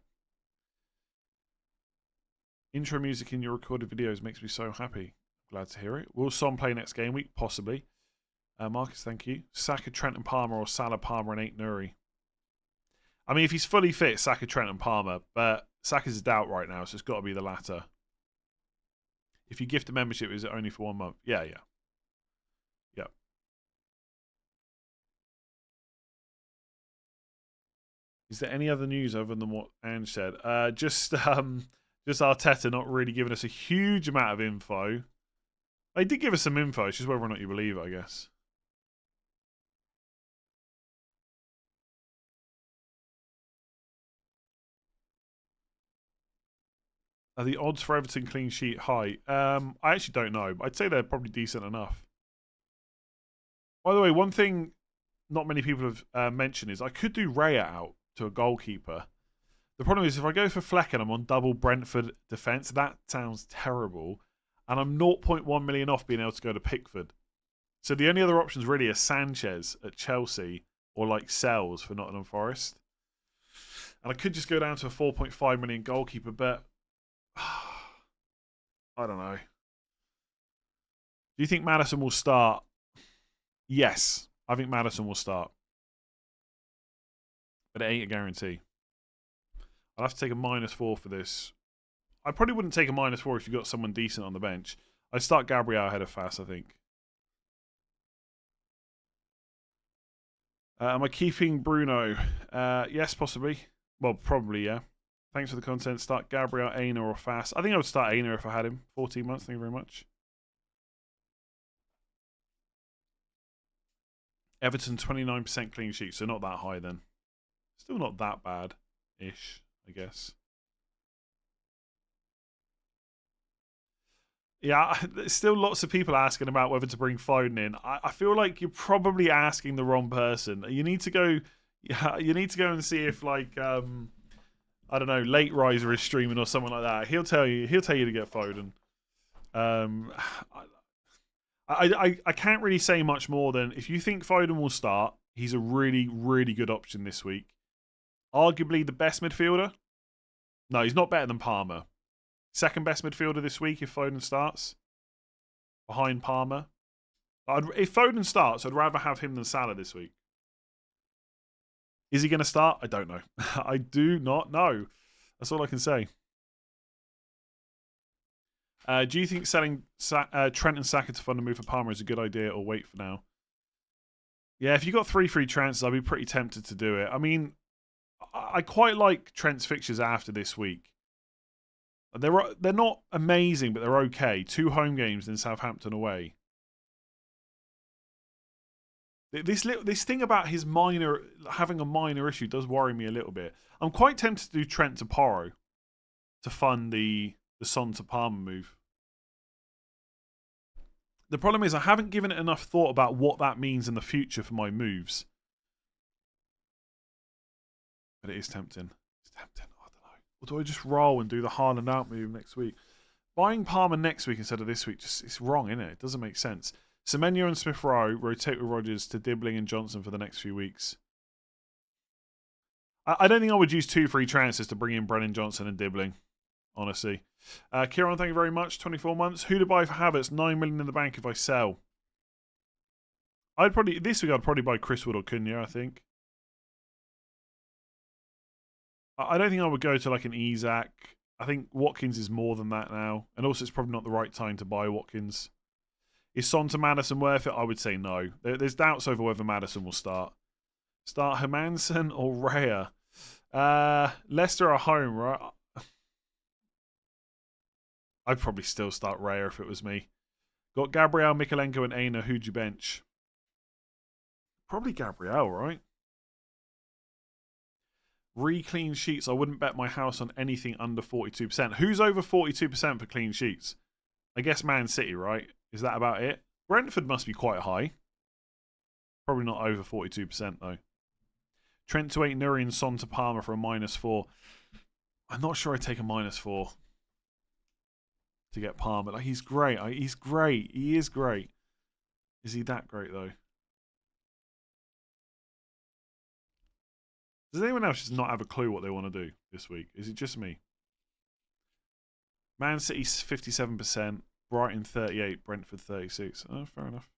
Intro music in your recorded videos makes me so happy. Glad to hear it. Will Son play next game week? Possibly. Marcus, thank you. Saka, Trent and Palmer or Salah, Palmer and 8 Nuri. I mean, if he's fully fit, Saka, Trent and Palmer. But Saka's a doubt right now, so it's got to be the latter. If you gift a membership, is it only for 1 month? Yeah. Is there any other news other than what Ange said? Just Arteta not really giving us a huge amount of info. They did give us some info. It's just whether or not you believe it, I guess. Are the odds for Everton clean sheet high? I actually don't know. I'd say they're probably decent enough. By the way, one thing not many people have mentioned is I could do Raya out to a goalkeeper. The problem is if I go for Fleck and I'm on double Brentford defence, that sounds terrible. And I'm 0.1 million off being able to go to Pickford. So the only other options really are Sanchez at Chelsea or like Sells for Nottingham Forest. And I could just go down to a 4.5 million goalkeeper, but I don't know. Do you think Maddison will start? Yes, I think Maddison will start. But it ain't a guarantee. I'll have to take a -4 for this. I probably wouldn't take a -4 if you got someone decent on the bench. I'd start Gabriel ahead of Fass, I think. Am I keeping Bruno? Yes, possibly. Well, probably, yeah. Thanks for the content. Start Gabriel, Aina, or Fass. I think I would start Aina if I had him. 14 months, thank you very much. Everton, 29% clean sheet, so not that high then. Still not that bad-ish, I guess. Yeah, there's still lots of people asking about whether to bring Foden in. I feel like you're probably asking the wrong person. You need to go. Yeah, you need to go and see if like I don't know, Late Riser is streaming or someone like that. He'll tell you. He'll tell you to get Foden. I can't really say much more than if you think Foden will start, he's a really, really good option this week. Arguably the best midfielder. No, he's not better than Palmer. Second best midfielder this week if Foden starts. Behind Palmer. If Foden starts, I'd rather have him than Salah this week. Is he going to start? I don't know. I do not know. That's all I can say. Do you think selling Trent and Saka to fund a move for Palmer is a good idea or wait for now? Yeah, if you got 3 free transfers, I'd be pretty tempted to do it. I mean, I quite like Trent's fixtures after this week. They're not amazing, but they're okay. 2 home games in Southampton away. This thing about his having a minor issue does worry me a little bit. I'm quite tempted to do Trent to Porro to fund the Son to Palmer move. The problem is I haven't given it enough thought about what that means in the future for my moves. But it is tempting. It's tempting. I don't know. Or do I just roll and do the Haaland out move next week? Buying Palmer next week instead of this week, it's wrong, isn't it? It doesn't make sense. Semenyo and Smith Rowe rotate with Rodgers to Dibbling and Johnson for the next few weeks. I don't think I would use 2 free transfers to bring in Brennan Johnson and Dibbling, honestly. Kieran, thank you very much. 24 months. Who to buy for Havertz? 9 million in the bank if I sell. This week I'd probably buy Chris Wood or Cunha, I think. I don't think I would go to like an Isak. I think Watkins is more than that now. And also it's probably not the right time to buy Watkins. Is Son to Maddison worth it? I would say no. There's doubts over whether Maddison will start. Start Hermansen or Raya? Leicester are home, right? I'd probably still start Raya if it was me. Got Gabriel, Mikalenko and Aina. Who'd you bench? Probably Gabriel, right? Clean sheets. I wouldn't bet my house on anything under 42%. Who's over 42% for clean sheets? I guess Man City, right? Is that about it? Brentford must be quite high. Probably not over 42% though. Trent to 8, Nuri and Son to Palmer for a -4. I'm not sure I'd take a -4 to get Palmer. Like, he's great. He's great. He is great. Is he that great though? Does anyone else just not have a clue what they want to do this week? Is it just me? Man City 57%, Brighton 38, Brentford 36. Oh, fair enough.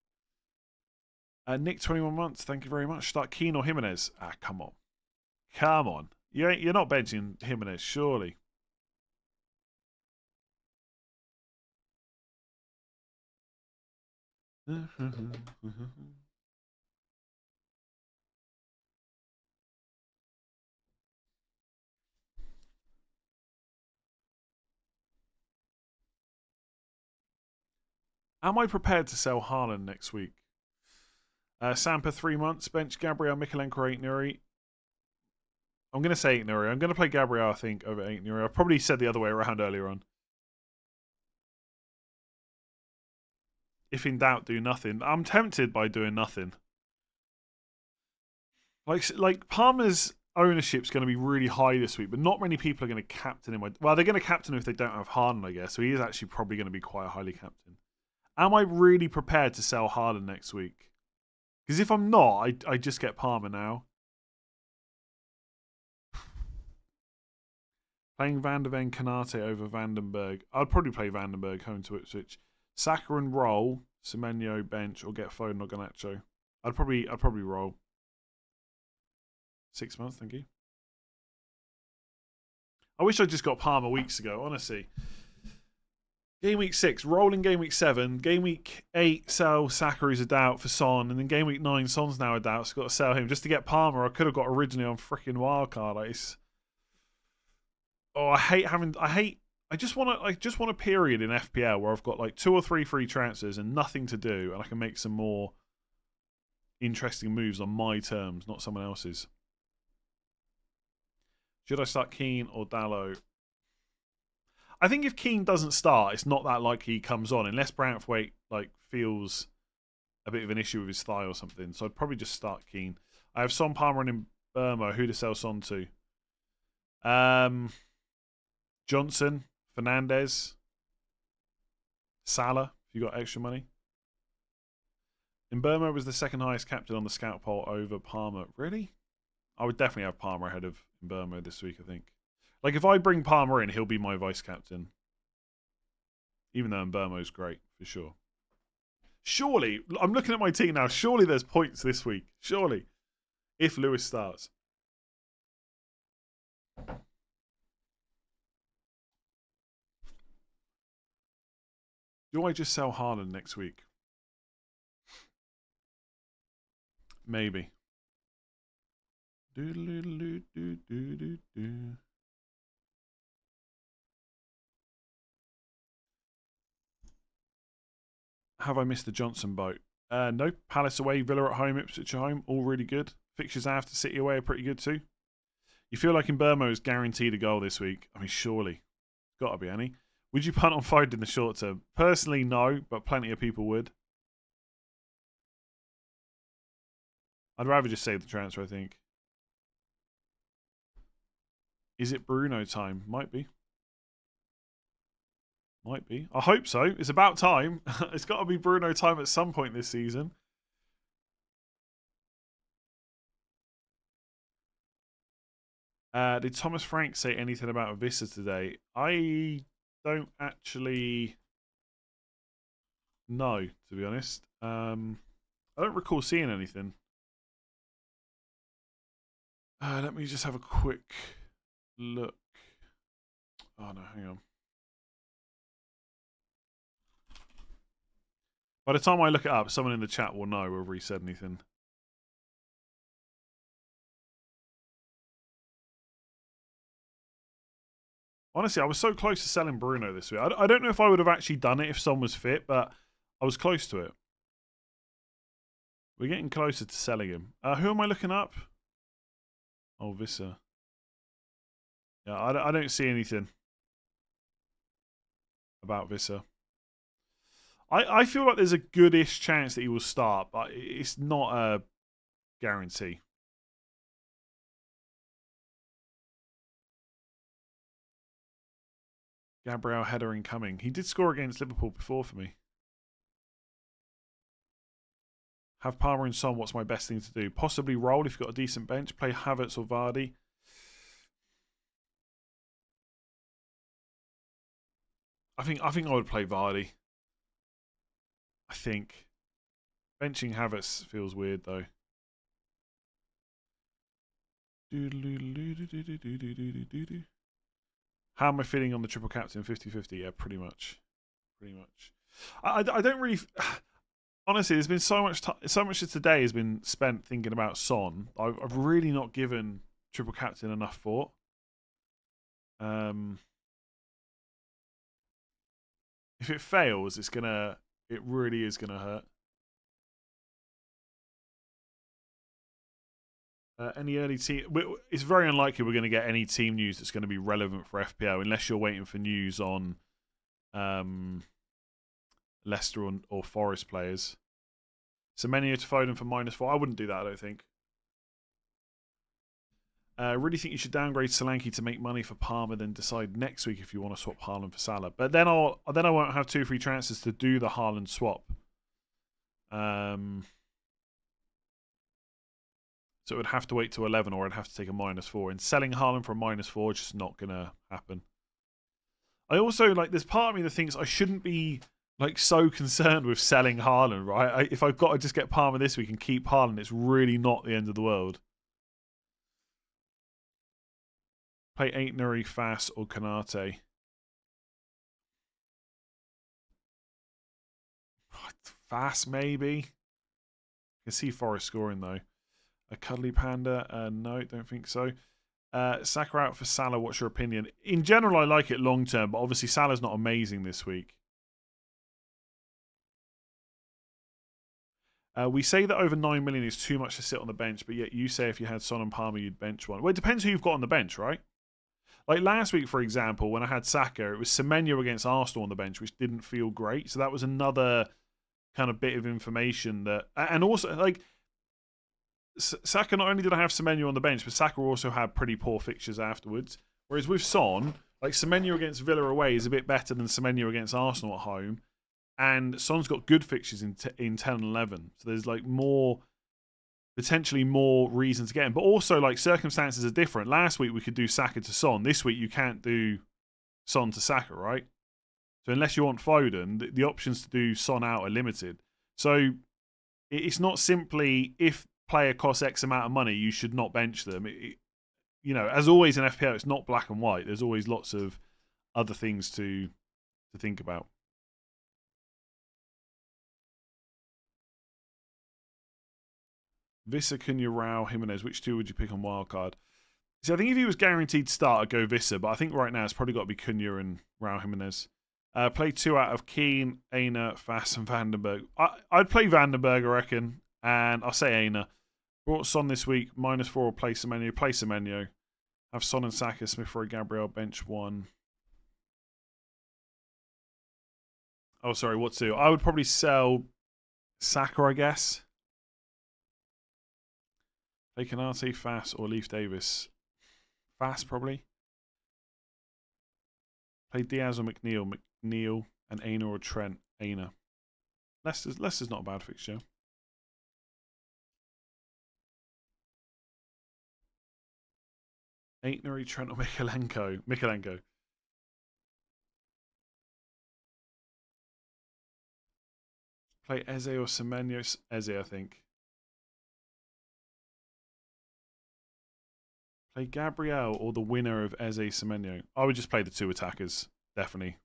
Nick 21 months, thank you very much. Start Keane or Jimenez? Ah, come on. Come on. You're not benching Jimenez, surely. Am I prepared to sell Haaland next week? Sampa 3 months. Bench Gabriel, Mikalenko, 8 Nuri. I'm going to say 8 Nuri. I'm going to play Gabriel, I think, over 8 Nuri. I probably said the other way around earlier on. If in doubt, do nothing. I'm tempted by doing nothing. Like Palmer's ownership's going to be really high this week, but not many people are going to captain him. Well, they're going to captain him if they don't have Haaland, I guess. So he is actually probably going to be quite highly captain. Am I really prepared to sell Haaland next week? Because if I'm not, I just get Palmer now. Playing Van der Ven Kanate over Vandenberg. I'd probably play Vandenberg home to Ipswich. Saka and roll. Semenyo bench or get Foden or Garnacho. I'd probably roll. 6 months, thank you. I wish I just got Palmer weeks ago, honestly. Game week 6, rolling game week 7. Game week 8, sell Saka, who's a doubt for Son. And then game week 9, Son's now a doubt, so I've got to sell him. Just to get Palmer, I could have got originally on freaking wildcard. I just want a period in FPL where I've got like 2 or 3 free transfers and nothing to do, and I can make some more interesting moves on my terms, not someone else's. Should I start Keane or Dalot? I think if Keane doesn't start, it's not that likely he comes on, unless Brantwaite feels a bit of an issue with his thigh or something. So I'd probably just start Keane. I have Son, Palmer, and Burma. Who to sell Son to? Johnson, Fernandez, Salah, if you got extra money. Burma was the second highest captain on the scout poll over Palmer. Really? I would definitely have Palmer ahead of Burma this week, I think. Like, if I bring Palmer in, he'll be my vice captain. Even though Burma's great, for sure. Surely, I'm looking at my team now. Surely there's points this week. Surely. If Lewis starts. Do I just sell Haaland next week? Maybe. Have I missed the Johnson boat? No. Palace away, Villa at home, Ipswich at home. All really good. Fixtures after City away are pretty good too. You feel like Burma is guaranteed a goal this week? I mean, surely. Got to be, Annie. Would you punt on Foden in the short term? Personally, no, but plenty of people would. I'd rather just save the transfer, I think. Is it Bruno time? Might be. Might be. I hope so. It's about time. It's got to be Bruno time at some point this season. Did Thomas Frank say anything about Vissa today? I don't actually know, to be honest. I don't recall seeing anything. Let me just have a quick look. Oh no, hang on. By the time I look it up, someone in the chat will know whether he said anything. Honestly, I was so close to selling Bruno this week. I don't know if I would have actually done it if Son was fit, but I was close to it. We're getting closer to selling him. Who am I looking up? Oh, Vissa. Yeah, I don't see anything about Vissa. I feel like there's a goodish chance that he will start, but it's not a guarantee. Gabriel header incoming. He did score against Liverpool before for me. Have Palmer and Son. What's my best thing to do? Possibly roll if you've got a decent bench. Play Havertz or Vardy. I think I would play Vardy. I think. Benching Havertz feels weird though. How am I feeling on the triple captain 50-50? Yeah, pretty much. Pretty much. I don't really... Honestly, there's been so much of today has been spent thinking about Son. I've really not given triple captain enough thought. If it fails, it really is gonna hurt. Any early team? It's very unlikely we're going to get any team news that's going to be relevant for FPL unless you're waiting for news on Leicester or Forest players. Semenyo to Foden for -4. I wouldn't do that, I don't think. Really think you should downgrade Solanke to make money for Palmer, then decide next week if you want to swap Haaland for Salah. But then I won't have 2 free transfers to do the Haaland swap. So it would have to wait to 11 or I'd have to take a -4. And selling Haaland for a -4 is just not going to happen. I also, there's part of me that thinks I shouldn't be, so concerned with selling Haaland, right? If I've got to just get Palmer this week and keep Haaland, it's really not the end of the world. Play 8 Nuri, Fass or Kanate. Fass, maybe. I can see Forest scoring, though. A Cuddly Panda? No, don't think so. Saka out for Salah, what's your opinion? In general, I like it long term, but obviously Salah's not amazing this week. We say that over 9 million is too much to sit on the bench, but yet you say if you had Son and Palmer, you'd bench one. Well, it depends who you've got on the bench, right? Like last week, for example, when I had Saka, it was Semenyo against Arsenal on the bench, which didn't feel great. So that was another kind of bit of information that... And also, Saka, not only did I have Semenyo on the bench, but Saka also had pretty poor fixtures afterwards. Whereas with Son, Semenyo against Villa away is a bit better than Semenyo against Arsenal at home. And Son's got good fixtures in 10 and 11. So there's potentially more reasons to get him. But also circumstances are different. Last week we could do Saka to Son. This week you can't do Son to Saka, right? So unless you want Foden, the options to do Son out are limited. So it's not simply if player costs X amount of money, you should not bench them. As always in FPL, it's not black and white. There's always lots of other things to think about. Vissa, Cunha, Rao, Jimenez. Which 2 would you pick on wildcard? See, I think if he was guaranteed to start, I'd go Vissa, but I think right now it's probably got to be Cunha and Rao Jimenez. Play 2 out of Keane, Aina, Fass, and Vandenberg. I'd play Vandenberg, I reckon, and I'll say Aina. Brought Son this week, -4 or play Semenyo. Play Semenyo. Have Son and Saka, Smith Rowe, Gabriel, bench 1. Oh, sorry, what to do? I would probably sell Saka, I guess. Play Kanate, Fass, or Leaf Davis. Fass, probably. Play Diaz or McNeil. McNeil and Aina or Trent. Aina. Leicester's not a bad fixture. Aina, Trent or Mikalenko. Mikalenko. Play Eze or Semenyo. Eze, I think. Play Gabriel or the winner of Eze Semenyo. I would just play the two attackers. Definitely.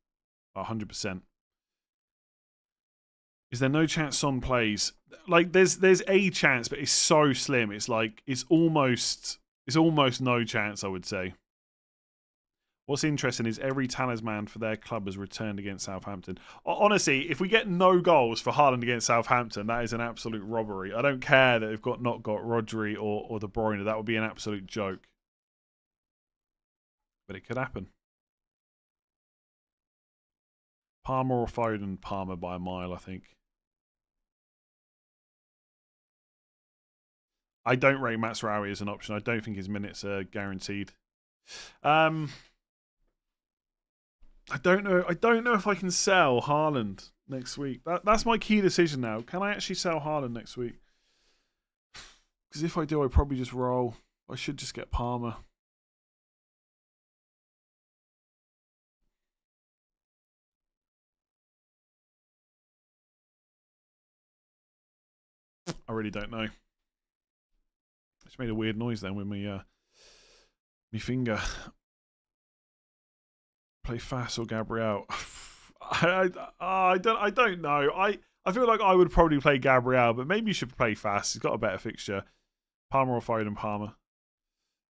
100%. Is there no chance Son plays? Like, there's a chance, but it's so slim. It's like, it's almost no chance, I would say. What's interesting is every talisman for their club has returned against Southampton. Honestly, if we get no goals for Haaland against Southampton, that is an absolute robbery. I don't care that they've not got Rodri or De Bruyne. That would be an absolute joke. But it could happen. Palmer or Foden? Palmer by a mile, I think. I don't rate Mazraoui as an option. I don't think his minutes are guaranteed. I don't know. I don't know if I can sell Haaland next week. That's my key decision now. Can I actually sell Haaland next week? Because if I do, I probably just roll. I should just get Palmer. I really don't know. I just made a weird noise then with my finger. Play Fass or Gabriel. I don't know. I feel like I would probably play Gabriel, but maybe you should play Fass. He's got a better fixture. Palmer or Foden? Palmer.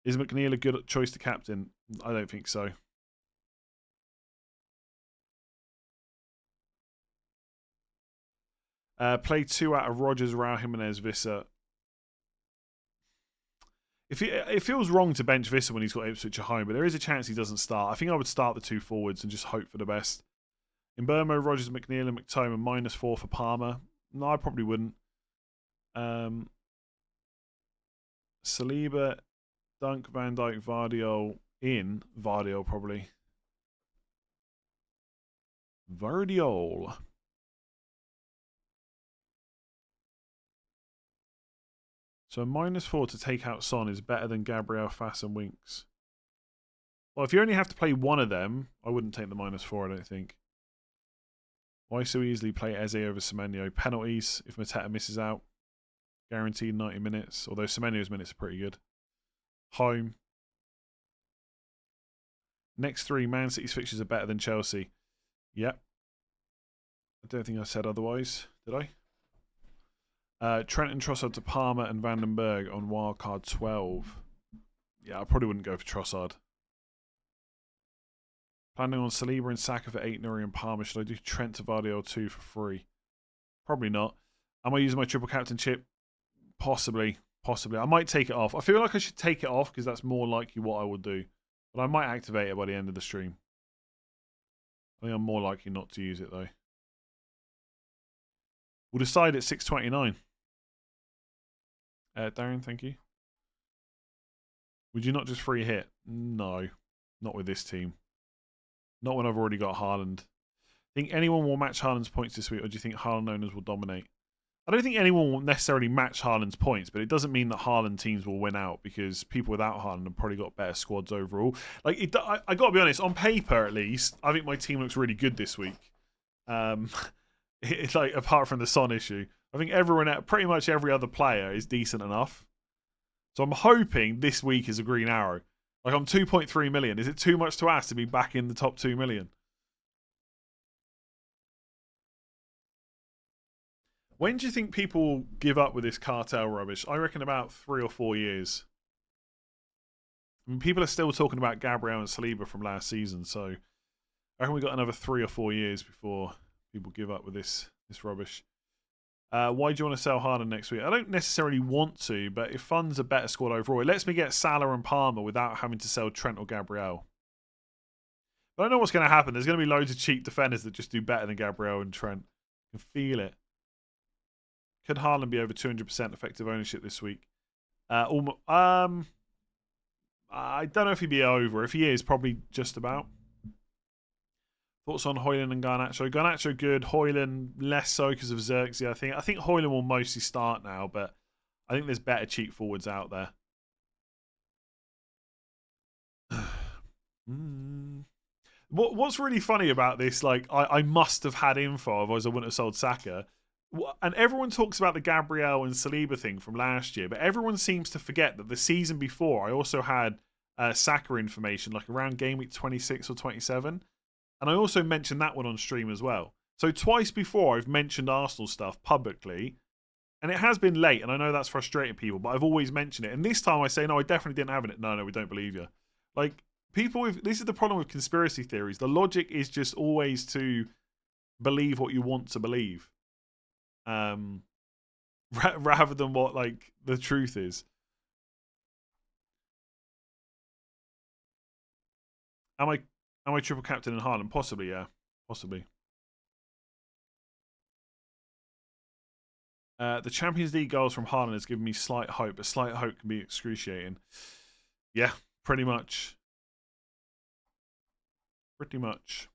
Is McNeil a good choice to captain? I don't think so. Play 2 out of Rodgers, Raul Jimenez, Visser. It feels wrong to bench Visser when he's got Ipswich at home, but there is a chance he doesn't start. I think I would start the 2 forwards and just hope for the best. In Burmo, Rodgers, McNeil, and McTominay, -4 for Palmer. No, I probably wouldn't. Saliba, Dunk, Van Dijk, Vardiol in. Vardiol probably. Vardiol. So -4 to take out Son is better than Gabriel, Fass, and Winks. Well, if you only have to play one of them, I wouldn't take the -4, I don't think. Why so easily play Eze over Semenyo? Penalties if Mateta misses out. Guaranteed 90 minutes, although Semenyo's minutes are pretty good. Home. Next 3, Man City's fixtures are better than Chelsea. Yep. I don't think I said otherwise, did I? Trent and Trossard to Palmer and Vandenberg on wildcard 12. Yeah, I probably wouldn't go for Trossard. Planning on Saliba and Saka for 8 Nuri and Palmer. Should I do Trent to Vardiol 2 for free? Probably not. Am I using my triple captain chip? Possibly. Possibly. I might take it off. I feel like I should take it off because that's more likely what I would do. But I might activate it by the end of the stream. I think I'm more likely not to use it though. We'll decide at 6:29. Darren, thank you. Would you not just free hit? No. Not with this team. Not when I've already got Haaland. Think anyone will match Haaland's points this week, or do you think Haaland owners will dominate? I don't think anyone will necessarily match Haaland's points, but it doesn't mean that Haaland teams will win out because people without Haaland have probably got better squads overall. Like, I got to be honest, on paper at least, I think my team looks really good this week. It's like, apart from the Son issue, I think pretty much every other player is decent enough. So I'm hoping this week is a green arrow. Like, I'm 2.3 million. Is it too much to ask to be back in the top 2 million? When do you think people will give up with this cartel rubbish? I reckon about 3 or 4 years. I mean, people are still talking about Gabriel and Saliba from last season, so I reckon we got another 3 or 4 years before people give up with this rubbish. Why do you want to sell Haaland next week? I don't necessarily want to, but if funds a better squad overall, it lets me get Salah and Palmer without having to sell Trent or Gabriel. But I know what's going to happen. There's going to be loads of cheap defenders that just do better than Gabriel and Trent. I can feel it. Could Haaland be over 200% effective ownership this week? I don't know if he'd be over. If he is, probably just about. Thoughts on Højlund and Garnacho? Garnacho good, Højlund less so because of Xerxes. I think Højlund will mostly start now, but I think there's better cheap forwards out there. What's really funny about this, like, I must have had info, otherwise I wouldn't have sold Saka. And everyone talks about the Gabriel and Saliba thing from last year, but everyone seems to forget that the season before I also had Saka information, like around game week 26 or 27. And I also mentioned that one on stream as well. So twice before I've mentioned Arsenal stuff publicly, and it has been late, and I know that's frustrating people, but I've always mentioned it. And this time I say, no, I definitely didn't have it. No, we don't believe you. Like, people with this is the problem with conspiracy theories. The logic is just always to believe what you want to believe, rather than what like the truth is. Am I triple captain in Haaland? Possibly, yeah, possibly. The Champions League goals from Haaland has given me slight hope, but slight hope can be excruciating. Yeah, pretty much. Pretty much.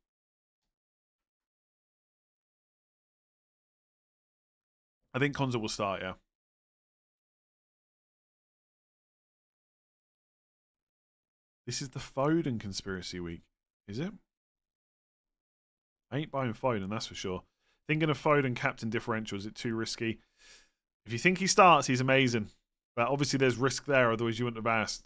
I think Konza will start, yeah. This is the Foden conspiracy week, is it? I ain't buying Foden, that's for sure. Thinking of Foden captain differential, is it too risky? If you think he starts, he's amazing. But obviously there's risk there, otherwise you wouldn't have asked.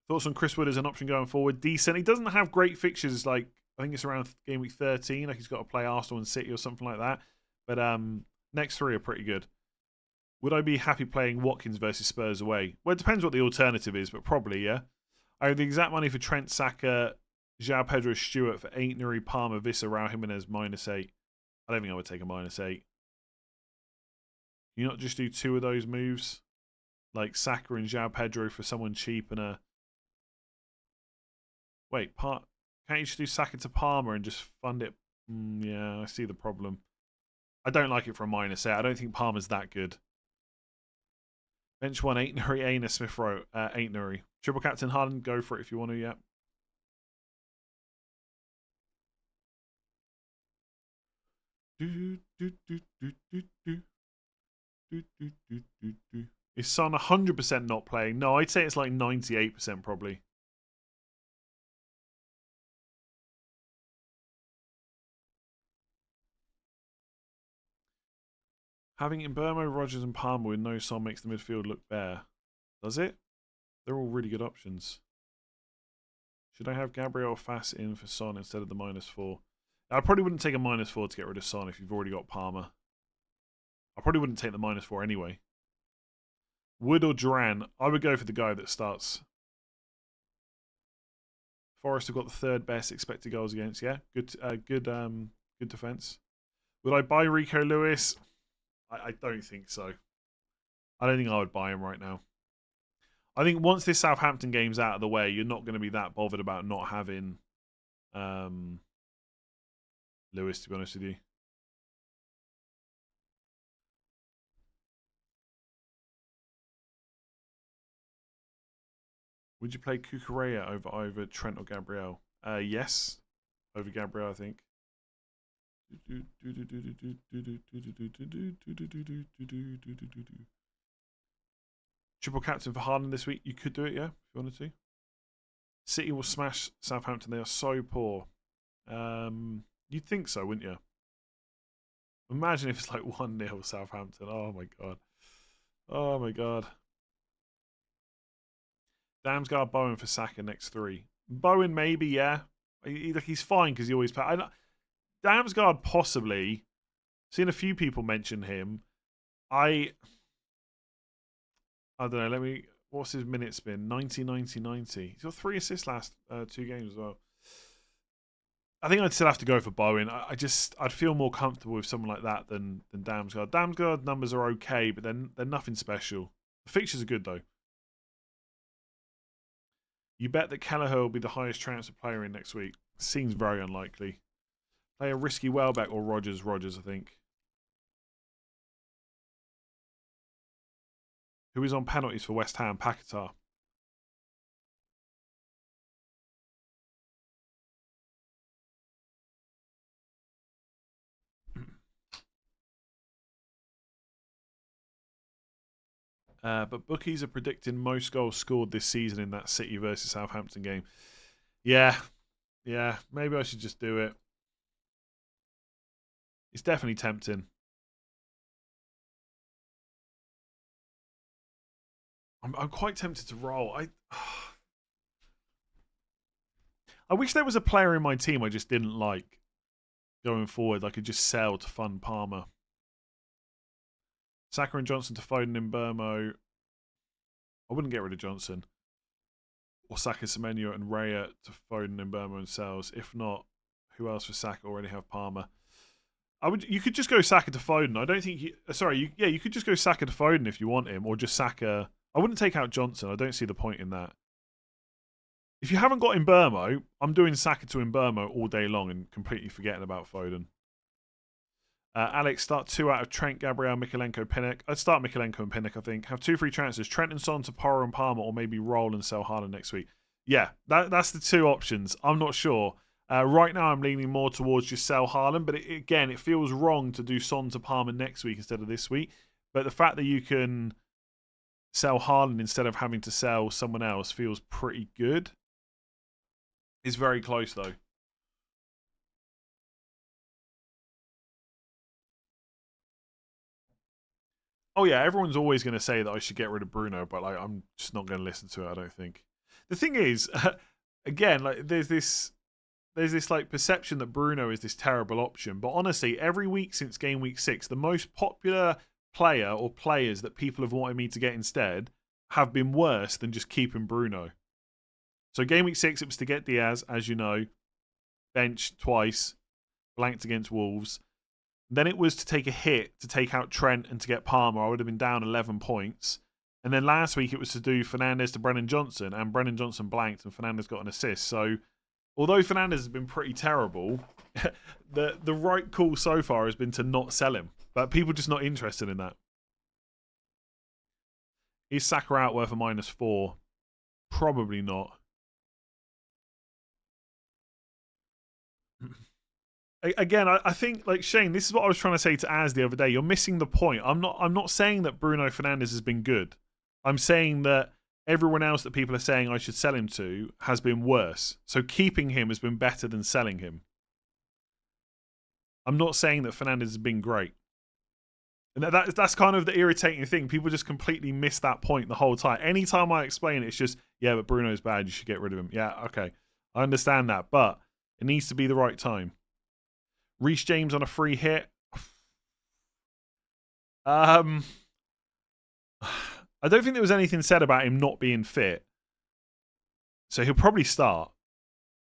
Thoughts on Chris Wood as an option going forward? Decent. He doesn't have great fixtures, like, I think it's around game week 13. Like, he's got to play Arsenal and City or something like that. But next three are pretty good. Would I be happy playing Watkins versus Spurs away? Well, it depends what the alternative is, but probably, yeah. I have the exact money for Trent, Saka, João Pedro, Stewart for 8, Nuri, Palmer, Vissa, Raul Jimenez, -8. I don't think I would take a -8. You not just do 2 of those moves? Like Saka and João Pedro for someone cheap and a... Wait, can't you just do Saka to Palmer and just fund it? Yeah, I see the problem. I don't like it for a -8. I don't think Palmer's that good. Bench 1, 8 Nuri, Aina, Smith Rowe, 8 Nuri. Triple captain Haaland, go for it if you want to, yeah. Is Son 100% not playing? No, I'd say it's like 98% probably. Having Mbermo, Rodgers and Palmer with no Son makes the midfield look bare. Does it? They're all really good options. Should I have Gabriel Fass in for Son instead of the -4? I probably wouldn't take a -4 to get rid of Son if you've already got Palmer. I probably wouldn't take the -4 anyway. Wood or Duran? I would go for the guy that starts. Forest have got the 3rd best expected goals against. Yeah, good defense. Would I buy Rico Lewis? I don't think so. I don't think I would buy him right now. I think once this Southampton game's out of the way, you're not going to be that bothered about not having Lewis, to be honest with you. Would you play Cucurella over Trent or Gabriel? Yes, over Gabriel, I think. Triple captain for Haaland this week. You could do it, yeah, if you wanted to. City will smash Southampton. They are so poor. You'd think so, wouldn't you? Imagine if it's like 1-0 Southampton. Oh my god. Oh my god. Damsgaard, Bowen for Saka next 3. Bowen maybe, yeah. He's fine because he always play. Damsgaard possibly. Seen a few people mention him. I don't know. What's his minutes been? 90, 90, 90. He's got 3 assists last 2 games as well. I think I'd still have to go for Bowen. I'd feel more comfortable with someone like that than Damsgaard. Damsgaard numbers are okay, but they're nothing special. The fixtures are good though. You bet that Kelleher will be the highest transfer player in next week. Seems very unlikely. Play a risky Welbeck or Rodgers, I think. Who is on penalties for West Ham? Paquetá. But bookies are predicting most goals scored this season in that City versus Southampton game. Yeah. Maybe I should just do it. It's definitely tempting. I'm quite tempted to roll. I wish there was a player in my team I just didn't like going forward. I could just sell to fund Palmer. Saka and Johnson to Foden in Burmo. I wouldn't get rid of Johnson. Or Saka, Semenyo and Raya to Foden in Burmo and sells. If not, who else for Saka? Already have Palmer. You could just go Saka to Foden. I don't think you could just go Saka to Foden if you want him, or just Saka. I wouldn't take out Johnson. I don't see the point in that. If you haven't got Mbermo, I'm doing Saka to Mbermo all day long and completely forgetting about Foden. Alex, start 2 out of Trent, Gabriel, Mikalenko, Pinnock. I'd start Mikalenko and Pinnock, I think. Have 2 free transfers. Trent and Son to Porro and Palmer, or maybe roll and sell Haaland next week. Yeah, that's the 2 options. I'm not sure. Right now, I'm leaning more towards just sell Haaland, but again, it feels wrong to do Son to Palmer next week instead of this week. But the fact that you can sell Haaland instead of having to sell someone else feels pretty good. It's very close, though. Oh, yeah, everyone's always going to say that I should get rid of Bruno, but I'm just not going to listen to it, I don't think. The thing is, again, there's this like perception that Bruno is this terrible option, but honestly, every week since game week 6, the most popular player or players that people have wanted me to get instead have been worse than just keeping Bruno. So game week 6, it was to get Diaz, as you know, benched twice, blanked against Wolves. Then it was to take a hit to take out Trent and to get Palmer. I would have been down 11 points. And then last week it was to do Fernandes to Brennan Johnson, and Brennan Johnson blanked and Fernandes got an assist. So although Fernandes has been pretty terrible, the right call so far has been to not sell him. But people are just not interested in that. Is Saka out worth a -4? Probably not. Again, I think, like Shane, this is what I was trying to say to Az the other day. You're missing the point. I'm not saying that Bruno Fernandes has been good. I'm saying that everyone else that people are saying I should sell him to has been worse. So keeping him has been better than selling him. I'm not saying that Fernandes has been great. And that's kind of the irritating thing. People just completely miss that point the whole time. Anytime I explain it, it's just, yeah, but Bruno's bad. You should get rid of him. Yeah, okay. I understand that. But it needs to be the right time. Reece James on a free hit. I don't think there was anything said about him not being fit. So he'll probably start.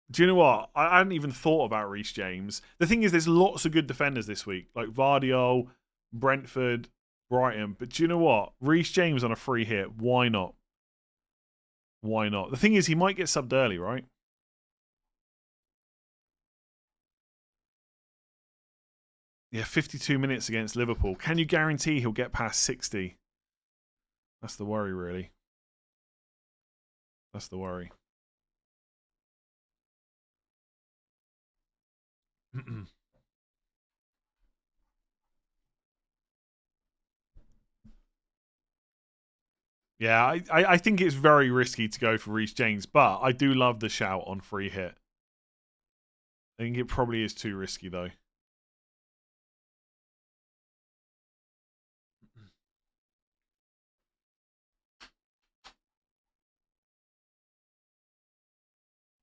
Do you know what? I hadn't even thought about Reece James. The thing is, there's lots of good defenders this week, like Vardiol, Brentford, Brighton. But do you know what? Reece James on a free hit. Why not? Why not? The thing is, he might get subbed early, right? Yeah, 52 minutes against Liverpool. Can you guarantee he'll get past 60? That's the worry, really. That's the worry. Yeah, I think it's very risky to go for Reece James, but I do love the shout on free hit. I think it probably is too risky, though.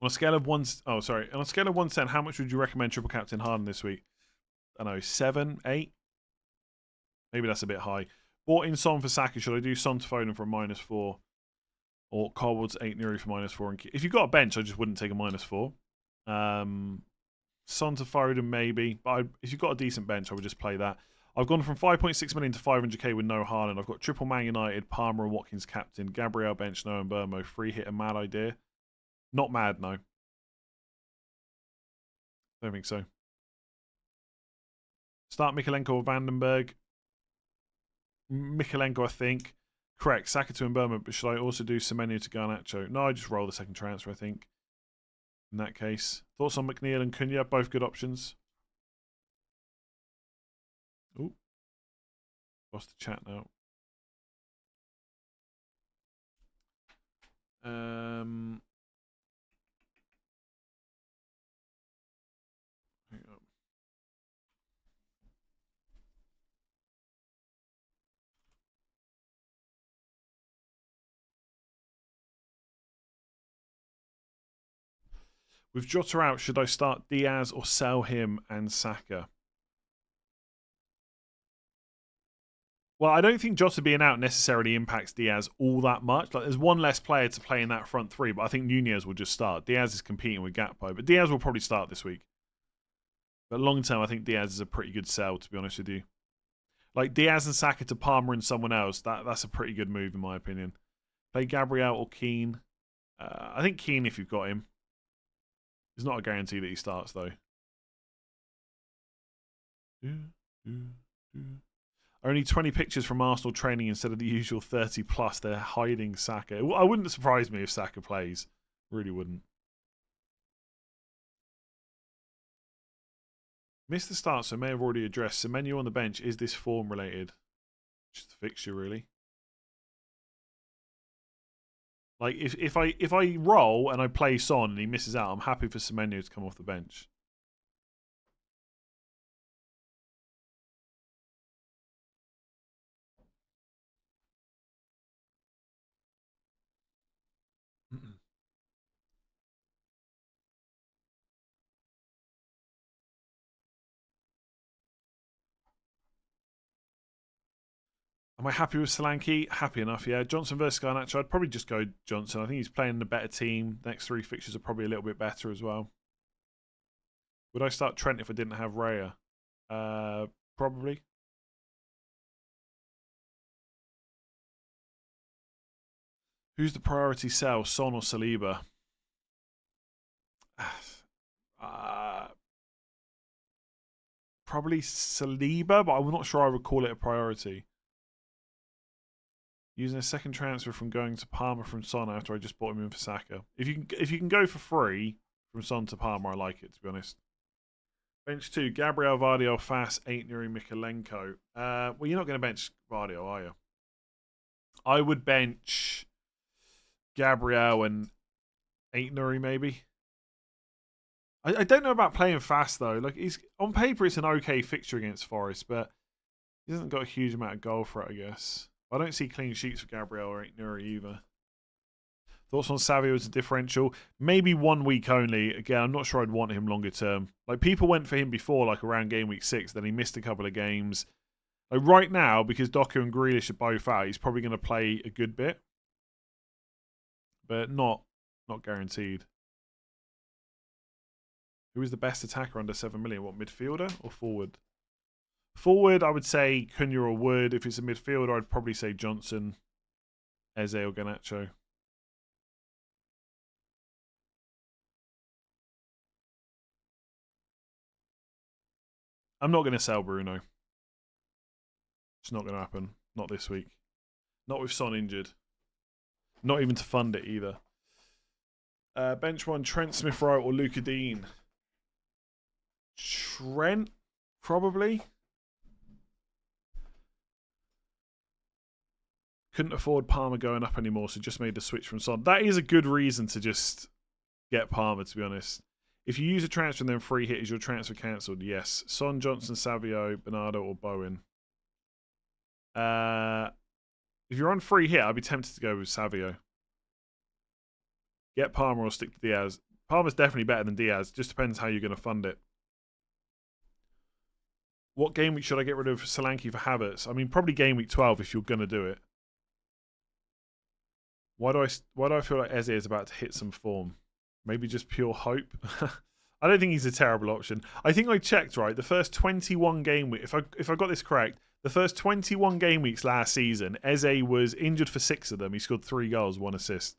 On a scale of on a scale of 1 to 10, how much would you recommend triple captain Harden this week? I don't know, 7, 8? Maybe that's a bit high. Bought in Son for Saka. Should I do Son to Foden for a -4? Or Carwood's 8 Nuri for -4? If you've got a bench, I just wouldn't take a -4. Son to Foden, maybe. But if you've got a decent bench, I would just play that. I've gone from 5.6 million to 500k with no Haaland. I've got triple Man United, Palmer and Watkins captain, Gabriel bench, no and Burmo. Free hit, a mad idea. Not mad, no. Don't think so. Start Mikalenko or Vandenberg. Mikalenko, I think. Correct. Saka to Burma, but should I also do Semenyo to Garnacho? No, I just roll the second transfer, I think. In that case. Thoughts on McNeil and Cunha? Both good options. Ooh. Lost the chat now. Hang on. With Jota out, should I start Diaz or sell him and Saka? Well, I don't think Jota being out necessarily impacts Diaz all that much. Like, there's one less player to play in that front three, but I think Nunez will just start. Diaz is competing with Gakpo, but Diaz will probably start this week. But long term, I think Diaz is a pretty good sell, to be honest with you. Like Diaz and Saka to Palmer and someone else, that's a pretty good move in my opinion. Play Gabriel or Keane. I think Keane if you've got him. It's not a guarantee that he starts though. Only 20 pictures from Arsenal training instead of the usual 30 plus. They're hiding Saka. I wouldn't surprise me if Saka plays. Really wouldn't. Missed the start, so may have already addressed. Semenyo on the bench. Is this form related? Just a fixture, really. Like if I roll and I play Son and he misses out, I'm happy for Semenyo to come off the bench. Am I happy with Solanke? Happy enough, yeah. Johnson versus Garnacho. I'd probably just go Johnson. I think he's playing the better team. The next 3 fixtures are probably a little bit better as well. Would I start Trent if I didn't have Raya? Probably. Who's the priority sell, Son or Saliba? Probably Saliba, but I'm not sure I would call it a priority. Using a second transfer from going to Palmer from Son after I just bought him in for Saka. If you can go for free from Son to Palmer, I like it, to be honest. Bench 2, Gabriel, Vardy, Fas, 8 Nuri, Mikalenko. Well, you're not going to bench Vardy, are you? I would bench Gabriel and 8 Nuri, maybe. I don't know about playing fast though. Like he's on paper, it's an okay fixture against Forest, but he hasn't got a huge amount of goal threat, I guess. I don't see clean sheets for Gabriel or Nuri either. Thoughts on Savio as a differential? Maybe 1 week only. Again, I'm not sure I'd want him longer term. Like people went for him before, like around game week 6, then he missed a couple of games. Like right now, because Docker and Grealish are both out, he's probably going to play a good bit, but not guaranteed. Who is the best attacker under 7 million? What, midfielder or forward? Forward, I would say Cunha or Wood. If it's a midfielder, I'd probably say Johnson, Eze or Garnacho. I'm not going to sell Bruno. It's not going to happen. Not this week. Not with Son injured. Not even to fund it either. Bench 1, Trent Smith-Rowe or Luca Dean? Trent, probably. Couldn't afford Palmer going up anymore, so just made the switch from Son. That is a good reason to just get Palmer, to be honest. If you use a transfer and then free hit, is your transfer cancelled? Yes. Son, Johnson, Savio, Bernardo, or Bowen. If you're on free hit, I'd be tempted to go with Savio. Get Palmer or stick to Diaz. Palmer's definitely better than Diaz. Just depends how you're going to fund it. What game week should I get rid of Solanke for Havertz? I mean, probably game week 12 if you're going to do it. Why do I feel like Eze is about to hit some form? Maybe just pure hope. I don't think he's a terrible option. I think I checked right. The first 21 game week, if I got this correct, the first 21 game weeks last season, Eze was injured for 6 of them. He scored 3 goals, 1 assist.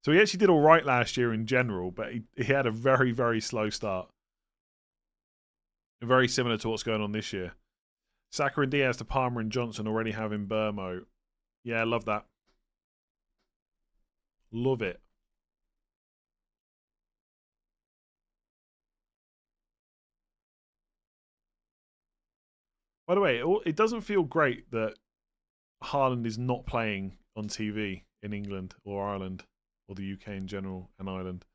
So he actually did all right last year in general, but he had a very, very slow start. Very similar to what's going on this year. Saka and Diaz to Palmer and Johnson already having Burmo. Yeah, I love that. Love it. By the way, it doesn't feel great that Haaland is not playing on TV in England or Ireland or the UK in general and Ireland.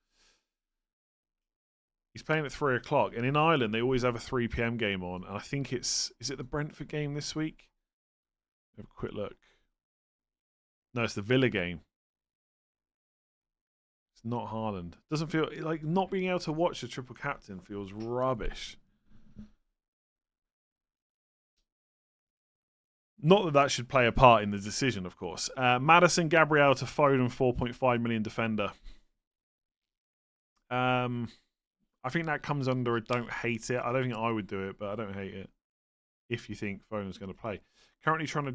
He's playing at 3 o'clock, and in Ireland they always have a 3 p.m. game on. And I think is it the Brentford game this week? Have a quick look. No, it's the Villa game. It's not Haaland. Doesn't feel like not being able to watch the triple captain feels rubbish. Not that that should play a part in the decision, of course. Maddison, Gabriel to Foden, 4.5 million defender. I think that comes under a don't hate it. I don't think I would do it, but I don't hate it. If you think Foden's going to play. Currently trying to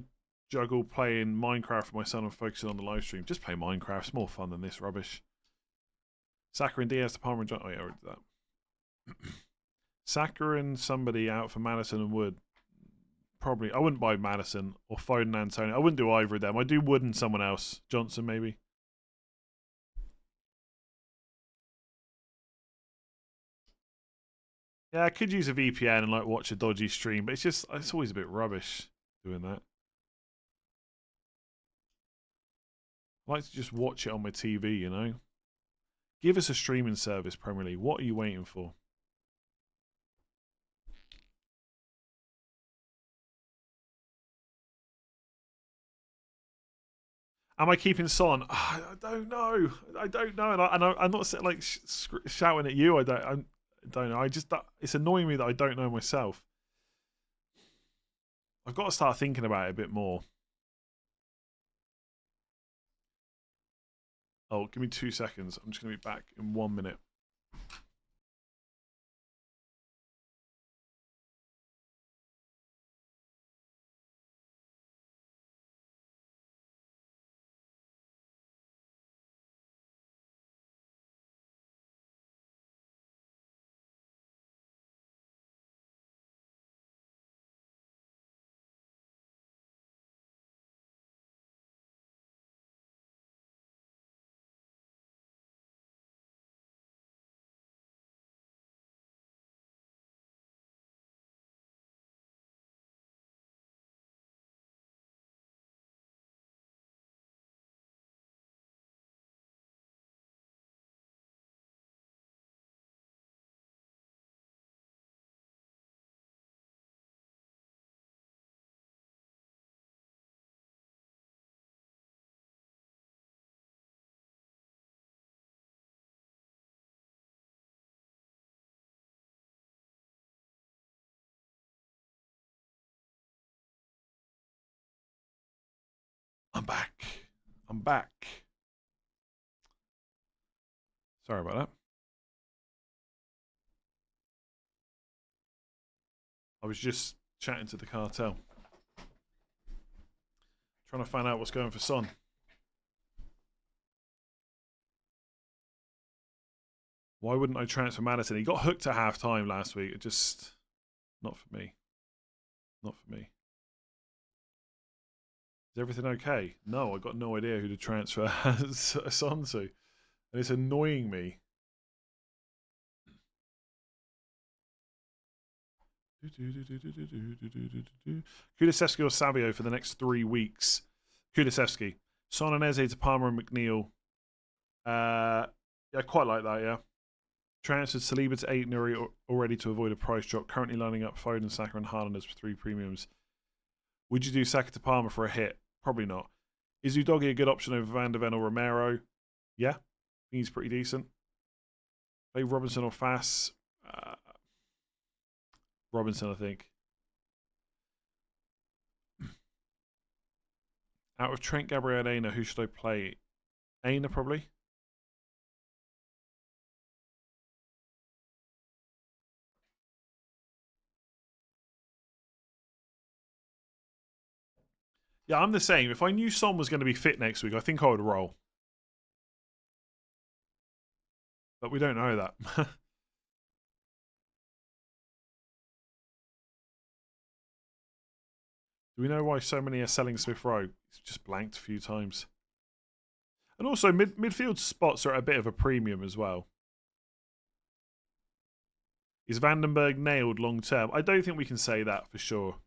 juggle playing Minecraft for my son and focusing on the live stream. Just play Minecraft. It's more fun than this rubbish. Saka and Diaz to Palmer and John. Oh, yeah, I already did that. Saka and somebody out for Maddison and Wood. Probably. I wouldn't buy Maddison or Foden and Antonio. I wouldn't do either of them. I do Wood and someone else. Johnson, maybe. Yeah, I could use a VPN and like watch a dodgy stream, but it's always a bit rubbish doing that. I like to just watch it on my TV, you know? Give us a streaming service, Premier League. What are you waiting for? Am I keeping Son? I don't know. I don't know, and I'm not like shouting at you. I don't know. It's annoying me that I don't know myself. I've got to start thinking about it a bit more. Oh, give me 2 seconds. I'm just going to be back in 1 minute. I'm back. I'm back. Sorry about that. I was just chatting to the cartel. Trying to find out what's going for Son. Why wouldn't I transfer Maddison? He got hooked at half-time last week. It just... Not for me. Not for me. Is everything okay? No, I got no idea who to transfer Son to. And it's annoying me. Kulusevski or Savio for the next 3 weeks. Kulusevski. Son and Eze to Palmer and McNeil. Yeah, quite like that, yeah. Transferred Saliba to 8 Nuri already to avoid a price drop. Currently lining up Foden, Saka and Haaland as 3 premiums. Would you do Saka to Palmer for a hit? Probably not. Is Udogie a good option over Van der Ven or Romero? Yeah, I think he's pretty decent. Play Robinson or Fass. Robinson, I think. Out of Trent, Gabriel and Aina, who should I play? Aina, probably. Yeah, I'm the same. If I knew Son was going to be fit next week, I think I would roll. But we don't know that. Do we know why so many are selling Smith Rowe? It's just blanked a few times. And also, midfield spots are at a bit of a premium as well. Is Vandenberg nailed long term? I don't think we can say that for sure.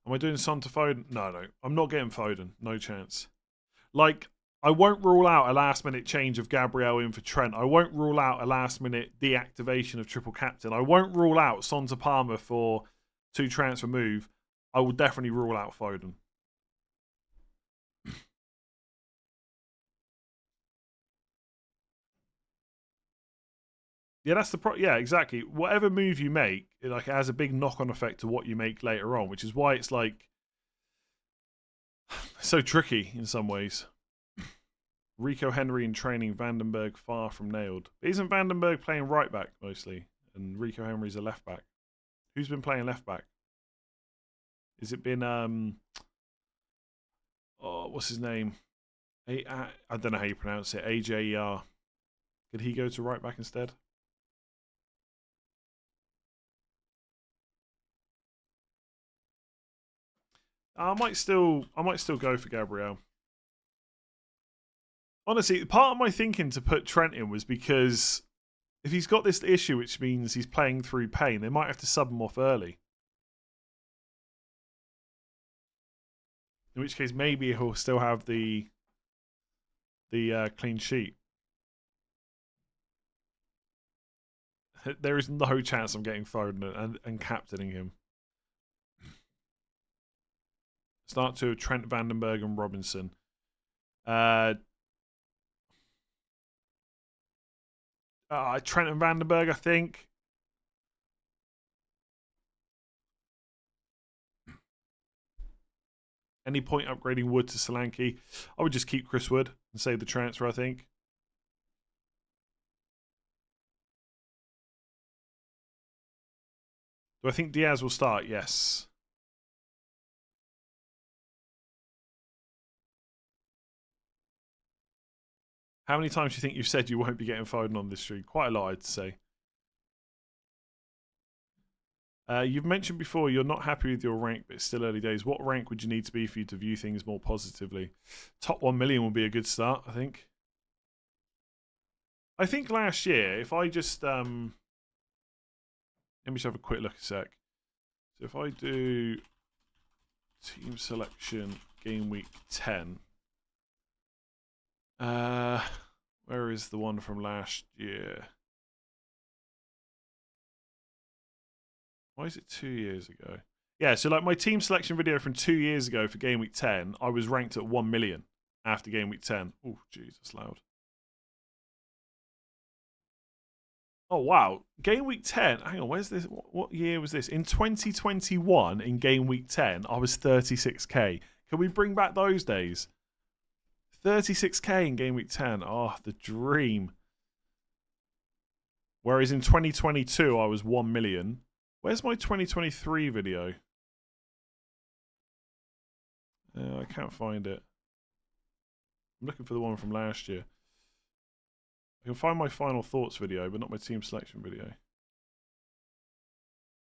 Am I doing Son to Foden? No. I'm not getting Foden. No chance. Like, I won't rule out a last-minute change of Gabriel in for Trent. I won't rule out a last-minute deactivation of triple captain. I won't rule out Son to Palmer for 2 transfer move. I will definitely rule out Foden. Yeah, that's the yeah, exactly. Whatever move you make, it has a big knock-on effect to what you make later on, which is why it's like so tricky in some ways. Rico Henry in training, Vandenberg far from nailed. Isn't Vandenberg playing right back mostly, and Rico Henry's a left back? Who's been playing left back? Has it been what's his name? I don't know how you pronounce it. AJER. Could he go to right back instead? I might still go for Gabriel. Honestly, part of my thinking to put Trent in was because if he's got this issue, which means he's playing through pain, they might have to sub him off early. In which case, maybe he'll still have the clean sheet. There is no chance I'm getting Foden and captaining him. Start to Trent, Vandenberg, and Robinson. Trent and Vandenberg, I think. Any point upgrading Wood to Solanke? I would just keep Chris Wood and save the transfer, I think. Do I think Diaz will start? Yes. How many times do you think you've said you won't be getting Foden on this stream? Quite a lot, I'd say. You've mentioned before you're not happy with your rank, but it's still early days. What rank would you need to be for you to view things more positively? Top 1 million would be a good start, I think. I think last year, if I just... let me just have a quick look a sec. So if I do team selection game week 10... where is the one from last year? Why is it 2 years ago? Yeah, so like my team selection video from 2 years ago for game week 10, I was ranked at 1 million after game week 10. Oh, Jesus, loud. Oh, wow. Game week 10. Hang on, where's this? What year was this? In 2021, in game week 10, I was 36k. Can we bring back those days? 36k in game week 10. Oh, the dream. Whereas in 2022, I was 1 million. Where's my 2023 video? I can't find it. I'm looking for the one from last year. I can find my final thoughts video, but not my team selection video.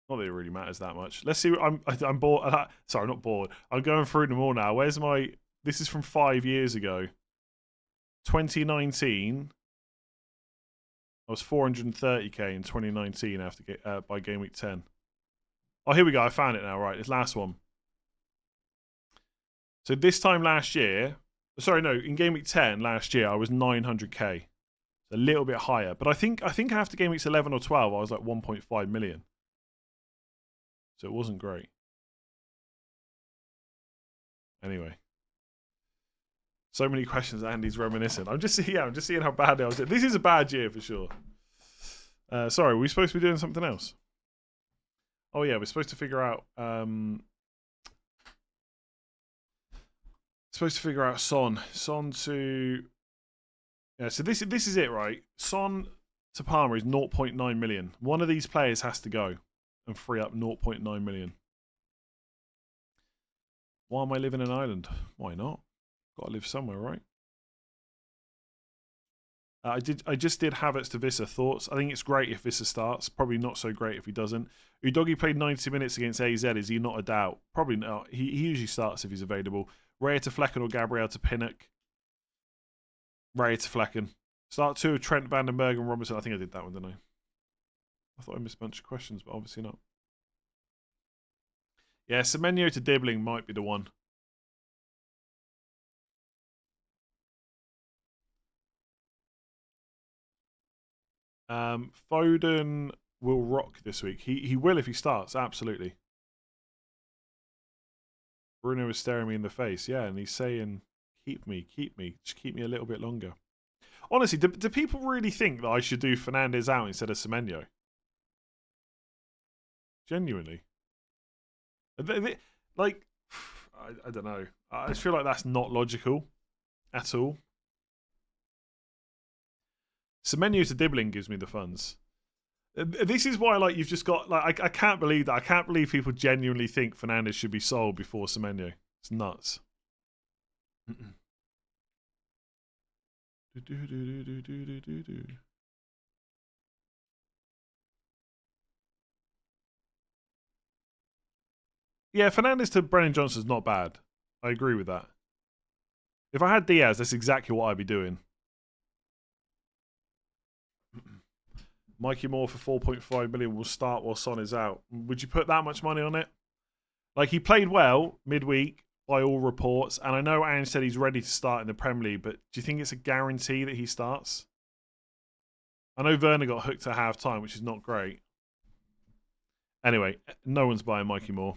Not that it really matters that much. Let's see. I'm bored. Sorry, not bored. I'm going through them all now. Where's my... This is from 5 years ago. 2019. I was 430k in 2019 after by game week 10. Oh, here we go. I found it now. Right, this last one. So this time last year... Sorry, no. In game week 10 last year, I was 900k. A little bit higher. But I think after game weeks 11 or 12, I was like 1.5 million. So it wasn't great. Anyway. So many questions. Andy's reminiscing. I'm just seeing how bad I was. This is a bad year for sure. Sorry, were we supposed to be doing something else? Oh yeah, we're supposed to figure out Son to... Yeah, so this is it, right? Son to Palmer is 0.9 million. One of these players has to go and free up 0.9 million. Why am I living in Ireland? Why not? Got to live somewhere, right? I just did Havertz to Vissa thoughts. I think it's great if Vissa starts. Probably not so great if he doesn't. Udogi played 90 minutes against AZ. Is he not a doubt? Probably not. He usually starts if he's available. Raya to Flecken or Gabriel to Pinnock. Raya to Flecken. Start 2 of Trent, Vandenberg and Robinson. I think I did that one, didn't I? I thought I missed a bunch of questions, but obviously not. Yeah, Semenyo to Dibbling might be the one. Foden will rock this week. He will if he starts, absolutely. Bruno is staring me in the face, yeah, and he's saying, keep me, just keep me a little bit longer. Honestly, do people really think that I should do Fernandes out instead of Semenyo? Genuinely. Like, I don't know. I just feel like that's not logical at all. Semenyo to Dibbling gives me the funds. This is why, like, you've just got, like, I can't believe that. I can't believe people genuinely think Fernandes should be sold before Semenyo. It's nuts. Yeah, Fernandes to Brennan Johnson's not bad. I agree with that. If I had Diaz, that's exactly what I'd be doing. Mikey Moore for 4.5 million will start while Son is out. Would you put that much money on it? Like, he played well midweek by all reports, and I know Ange said he's ready to start in the Premier League, but do you think it's a guarantee that he starts? I know Werner got hooked at half time, which is not great. Anyway, no one's buying Mikey Moore.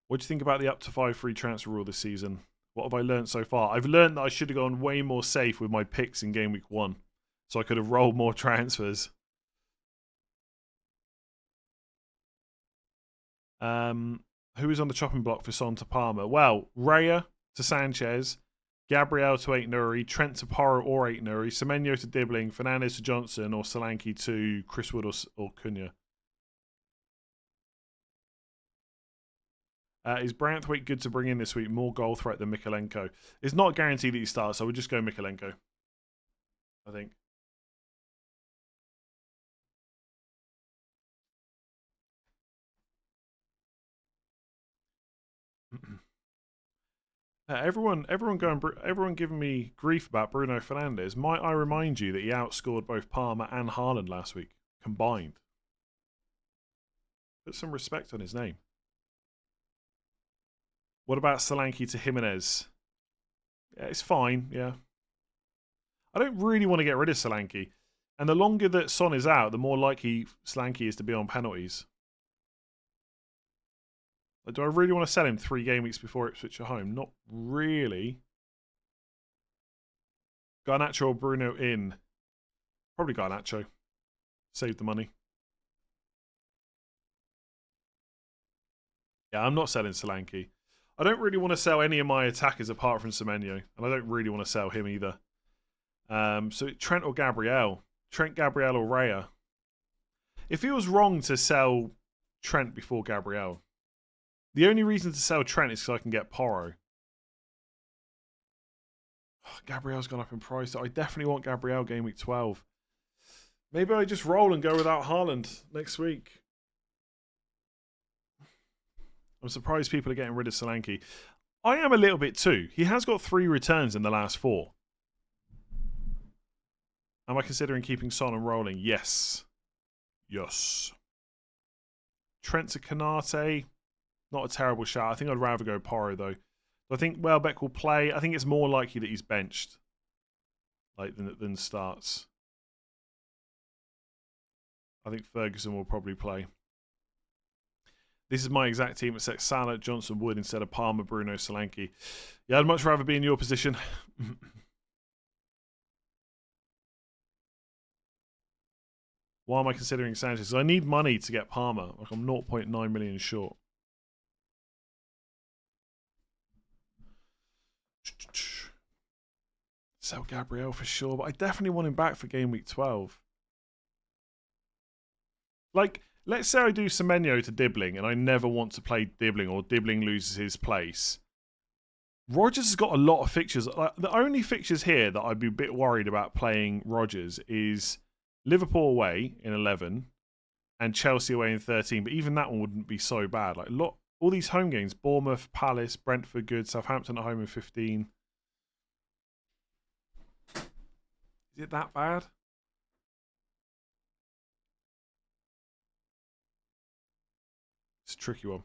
What do you think about the up to 5 free transfer rule this season? What have I learned so far? I've learned that I should have gone way more safe with my picks in game week 1. So I could have rolled more transfers. Who is on the chopping block for Son to Palmer? Well, Raya to Sanchez, Gabriel to Aït-Nouri, Trent to Porro or Aït-Nouri, Semenyo to Dibbling, Fernandes to Johnson, or Solanke to Chris Wood or Cunha. Is Branthwaite good to bring in this week? More goal threat than Mikalenko. It's not guaranteed that he starts, so I would just go Mikalenko. I think. Everyone giving me grief about Bruno Fernandes. Might I remind you that he outscored both Palmer and Haaland last week combined? Put some respect on his name. What about Solanke to Jimenez? Yeah, it's fine, yeah. I don't really want to get rid of Solanke. And the longer that Son is out, the more likely Solanke is to be on penalties. Like, do I really want to sell him 3 game weeks before Ipswich at home? Not really. Garnacho or Bruno in? Probably Garnacho. Save the money. Yeah, I'm not selling Solanke. I don't really want to sell any of my attackers apart from Semenyo, and I don't really want to sell him either. So Trent or Gabriel? Trent, Gabriel, or Raya? It feels wrong to sell Trent before Gabriel. The only reason to sell Trent is because I can get Porro. Oh, Gabriel's gone up in price. I definitely want Gabriel game week 12. Maybe I just roll and go without Haaland next week. I'm surprised people are getting rid of Solanke. I am a little bit too. He has got 3 returns in the last 4. Am I considering keeping Son and rolling? Yes. Yes. Trent to Canate. Not a terrible shot. I think I'd rather go Porro, though. I think Welbeck will play. I think it's more likely that he's benched than starts. I think Ferguson will probably play. This is my exact team except Salah, Johnson, Wood instead of Palmer, Bruno, Solanke. Yeah, I'd much rather be in your position. Why am I considering Sanchez? I need money to get Palmer. Like, I'm 0.9 million short. Sell Gabriel for sure, but I definitely want him back for game week 12. Like, let's say I do Semenyo to Dibbling and I never want to play Dibbling or Dibbling loses his place. Rodgers has got a lot of fixtures. The only fixtures here that I'd be a bit worried about playing Rodgers is Liverpool away in 11 and Chelsea away in 13. But even that one wouldn't be so bad. Like, all these home games, Bournemouth, Palace, Brentford, good, Southampton at home in 15. Is it that bad? It's a tricky one.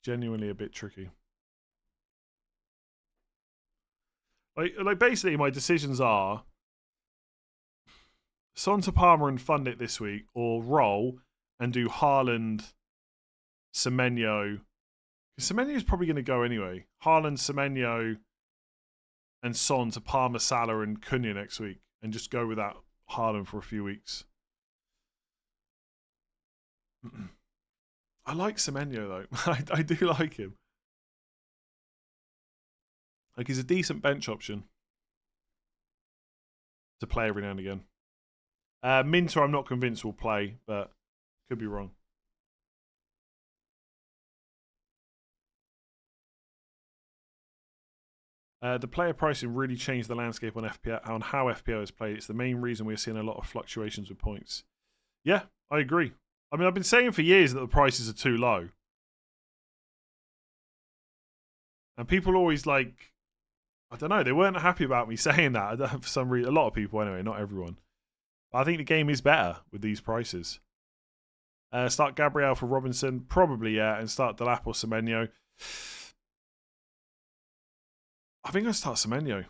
Genuinely a bit tricky. Like basically, my decisions are Son to Palmer and fund it this week, or roll and do Haaland, Semenyo. Semenyo is probably going to go anyway. Haaland, Semenyo, and Son to Palmer, Salah, and Cunha next week, and just go without Haaland for a few weeks. I like Semenyo though. I do like him. Like he's a decent bench option to play every now and again. Minter, I'm not convinced will play, but could be wrong. The player pricing really changed the landscape on FPL, on how FPL is played. It's the main reason we're seeing a lot of fluctuations with points. Yeah, I agree. I mean, I've been saying for years that the prices are too low. And people always like, I don't know, they weren't happy about me saying that for some reason. A lot of people anyway, not everyone. But I think the game is better with these prices. Start Gabriel for Robinson, probably, yeah, and start Delap or Semenyo. I think I'll start Semenyo.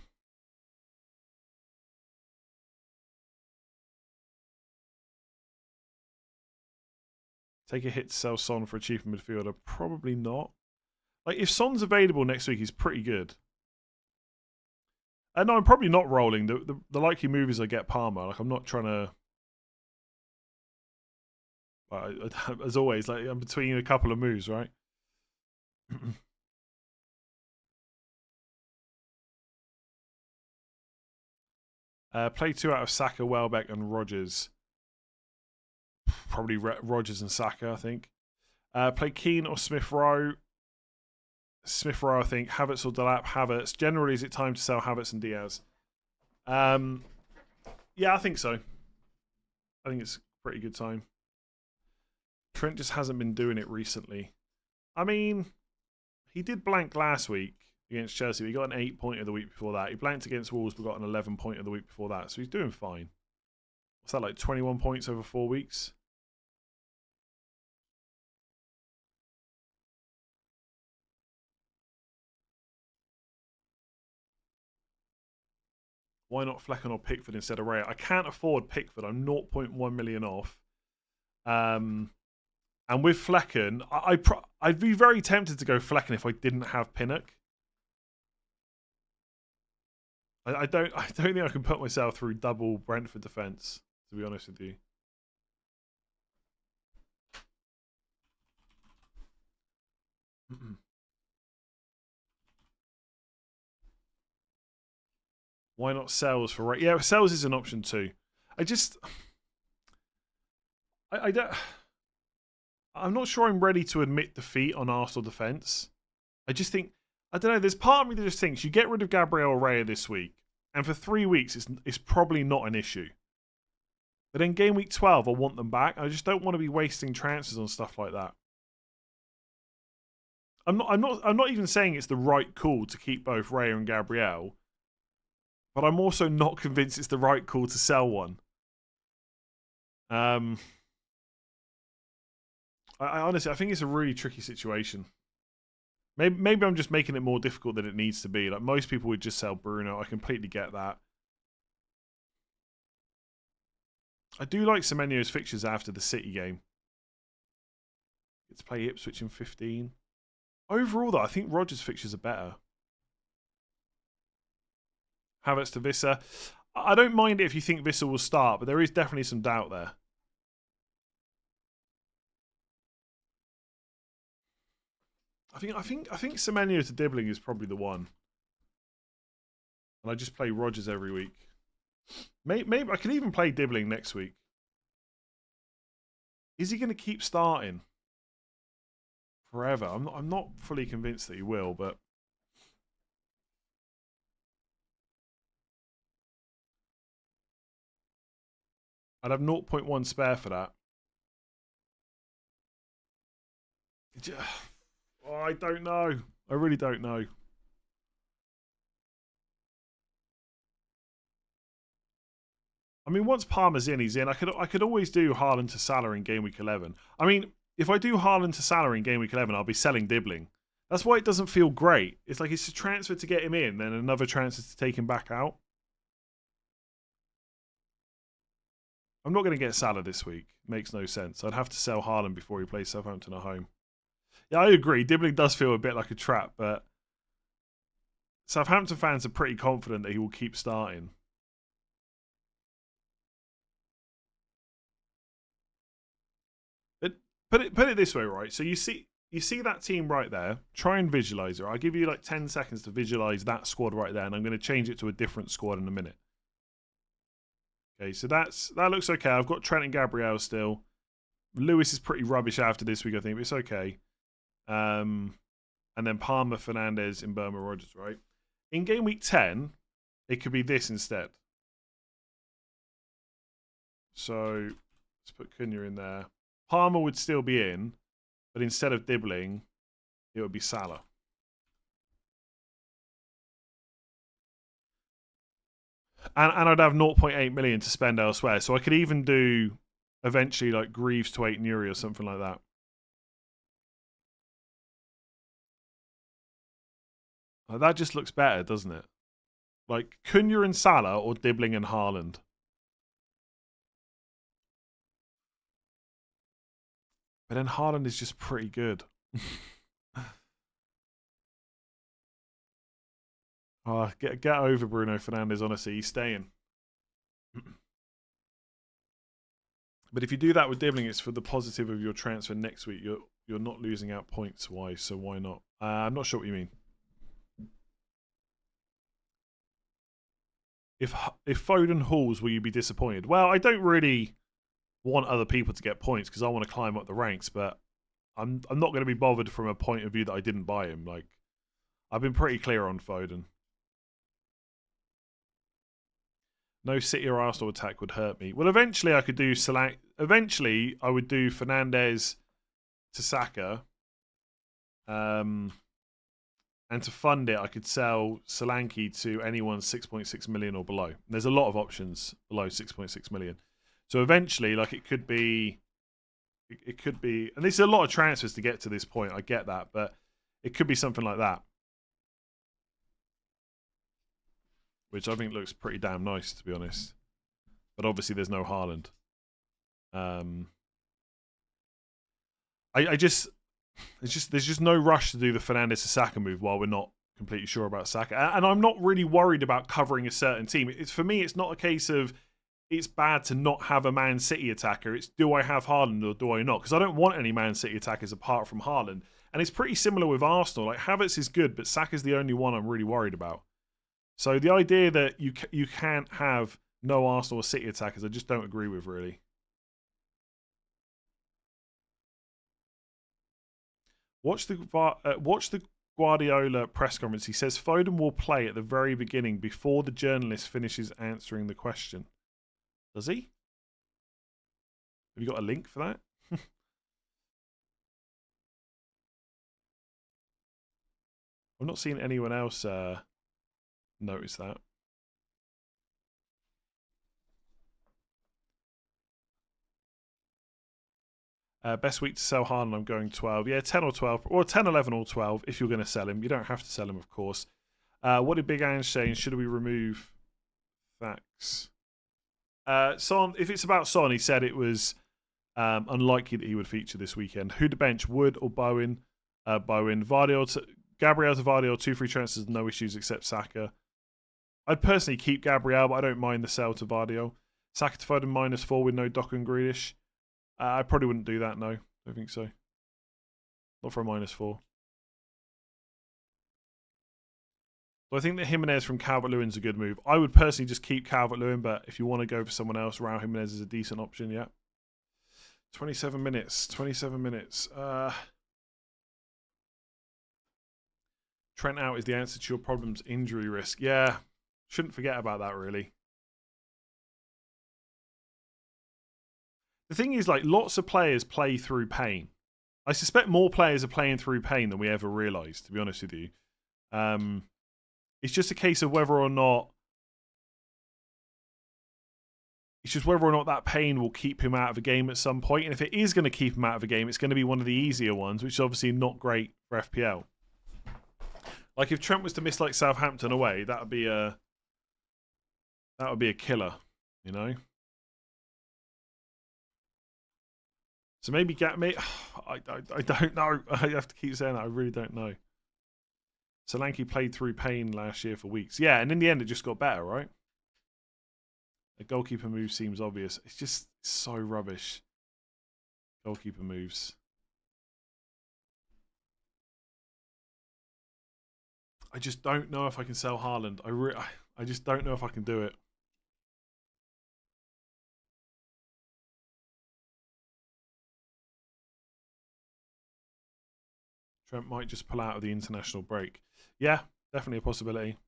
Take a hit to sell Son for a cheaper midfielder? Probably not. Like, if Son's available next week, he's pretty good. No, I'm probably not rolling. The likely move is I get Palmer. Like, I'm not trying to... as always, like, I'm between a couple of moves, right? Play 2 out of Saka, Welbeck, and Rodgers. Probably Rodgers and Saka, I think. Play Keane or Smith Rowe. Smith Rowe, I think. Havertz or Delap. Havertz. Generally, is it time to sell Havertz and Diaz? Yeah, I think so. I think it's a pretty good time. Trent just hasn't been doing it recently. I mean, he did blank last week against Chelsea. He got an 8-pointer the week before that. He blanked against Wolves, but got an 11-pointer the week before that. So he's doing fine. What's that, like 21 points over 4 weeks? Why not Flecken or Pickford instead of Raya? I can't afford Pickford. I'm 0.1 million off. And with Flecken, I'd be very tempted to go Flecken if I didn't have Pinnock. I don't think I can put myself through double Brentford defence, to be honest with you. Why not Sells for Raya? Yeah, Sells is an option too. I don't. I'm not sure I'm ready to admit defeat on Arsenal defence. I just think, I don't know, there's part of me that just thinks you get rid of Gabriel Raya this week, and for 3 weeks it's probably not an issue. But then game week 12, I want them back. I just don't want to be wasting transfers on stuff like that. I'm not even saying it's the right call to keep both Raya and Gabriel, but I'm also not convinced it's the right call to sell one. I honestly, I think it's a really tricky situation. Maybe I'm just making it more difficult than it needs to be. Like, most people would just sell Bruno. I completely get that. I do like Semenyo's fixtures after the City game. Get to play Ipswich in 15. Overall, though, I think Rodgers' fixtures are better. Havertz to Visser. I don't mind it if you think Visser will start, but there is definitely some doubt there. I think Semenyo to Dibbling is probably the one. And I just play Rodgers every week. Maybe I can even play Dibbling next week. Is he going to keep starting forever? I'm not fully convinced that he will, but I'd have 0.1 spare for that. Oh, I don't know. I really don't know. mean, once Palmer's in, he's in. I could always do Haaland to Salah in game week 11. I mean, if I do Haaland to Salah in game week 11, I'll be selling Dibbling. That's why it doesn't feel great. It's like it's a transfer to get him in, then another transfer to take him back out. I'm not going to get Salah this week. Makes no sense. I'd have to sell Haaland before he plays Southampton at home. Yeah, I agree. Dibbling does feel a bit like a trap, but Southampton fans are pretty confident that he will keep starting. But put it this way, right? So you see that team right there. Try and visualize it. I'll give you like 10 seconds to visualize that squad right there, and I'm going to change it to a different squad in a minute. Okay, so that looks okay. I've got Trent and Gabriel still. Lewis is pretty rubbish after this week, I think, but it's okay. And then Palmer, Fernandes, and Burma Rogers, right? In game week 10, it could be this instead. So let's put Cunha in there. Palmer would still be in, but instead of Dibbling, it would be Salah. And I'd have 0.8 million to spend elsewhere. So I could even do eventually like Greaves to 8 Nuri or something like that. That just looks better, doesn't it? Like Cunha and Salah or Dibbling and Haaland. But then Haaland is just pretty good. Oh, get over Bruno Fernandes, honestly. He's staying. But if you do that with Dibbling, it's for the positive of your transfer next week. You're not losing out points-wise, so why not? I'm not sure what you mean. If Foden hauls, will you be disappointed? Well, I don't really want other people to get points because I want to climb up the ranks, but I'm not going to be bothered from a point of view that I didn't buy him. Like, I've been pretty clear on Foden. No City or Arsenal attack would hurt me. Well, eventually I could do Eventually I would do Fernandes to Saka. And to fund it, I could sell Solanke to anyone 6.6 million or below. There's a lot of options below 6.6 million. So eventually, like it could be, and there's a lot of transfers to get to this point. I get that, but it could be something like that, which I think looks pretty damn nice, to be honest. But obviously, there's no Haaland. There's just no rush to do the Fernandes to Saka move while we're not completely sure about Saka. And I'm not really worried about covering a certain team. For me, it's not a case of it's bad to not have a Man City attacker. It's do I have Haaland or do I not? Because I don't want any Man City attackers apart from Haaland. And it's pretty similar with Arsenal. Like Havertz is good, but Saka's the only one I'm really worried about. So the idea that you can't have no Arsenal or City attackers, I just don't agree with, really. Watch the Guardiola press conference. He says Foden will play at the very beginning before the journalist finishes answering the question. Does he? Have you got a link for that? I'm not seeing anyone else notice that. Best week to sell Haaland, I'm going 12. Yeah, 10 or 12. Or 10, 11 or 12 if you're going to sell him. You don't have to sell him, of course. What did Big Ange say? Should we remove Thax? Son, if it's about Son, he said it was unlikely that he would feature this weekend. Who to bench, Wood or Bowen? Bowen. Gabriel to Vardy, 2 free transfers, no issues except Saka. I'd personally keep Gabriel, but I don't mind the sell to Vardy. Saka to Foden -4 with no Docker and Grealish. I probably wouldn't do that, no. I don't think so. Not for a -4. So I think that Jimenez from Calvert-Lewin's a good move. I would personally just keep Calvert-Lewin, but if you want to go for someone else, Raul Jimenez is a decent option, yeah. 27 minutes. 27 minutes. Trent out is the answer to your problem's injury risk. Yeah, shouldn't forget about that, really. The thing is, like, lots of players play through pain. I suspect more players are playing through pain than we ever realised, to be honest with you. It's just a case of whether or not It's just whether or not that pain will keep him out of a game at some point. And if it is going to keep him out of a game, it's going to be one of the easier ones, which is obviously not great for FPL. Like if Trent was to miss like Southampton away, that would be a killer, you know. So maybe I don't know. I have to keep saying that. I really don't know. Solanke played through pain last year for weeks. Yeah, and in the end it just got better, right? The goalkeeper move seems obvious. It's just so rubbish. Goalkeeper moves. I just don't know if I can sell Haaland. I just don't know if I can do it. Trent might just pull out of the international break. Yeah, definitely a possibility.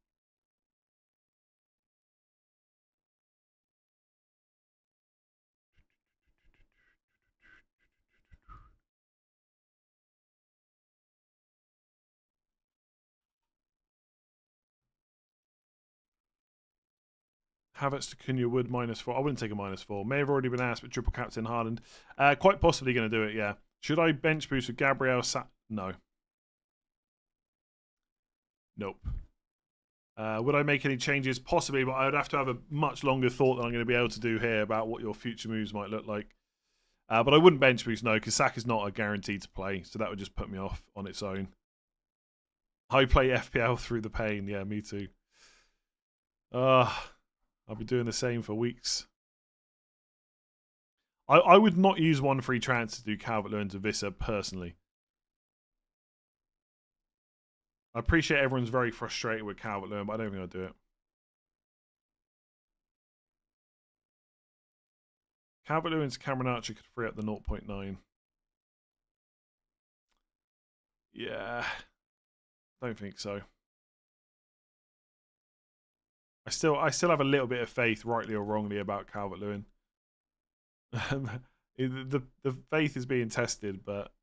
Havertz to Cunha Wood -4. I wouldn't take a -4. May have already been asked, but triple captain Haaland. Quite possibly going to do it, yeah. Should I bench boost with Gabriel? No. Nope. Would I make any changes? Possibly, but I would have to have a much longer thought than I'm going to be able to do here about what your future moves might look like. But I wouldn't bench boost, no, because Saka's not a guaranteed to play, so that would just put me off on its own. I play FPL through the pain. Yeah, me too. I'll be doing the same for weeks. I would not use one free transfer to do Calvert-Lewin to Vissa personally. I appreciate everyone's very frustrated with Calvert-Lewin, but I don't think I'll do it. Calvert-Lewin to Cameron Archer could free up the 0.9. Yeah, don't think so. I still have a little bit of faith, rightly or wrongly, about Calvert-Lewin. the faith is being tested, but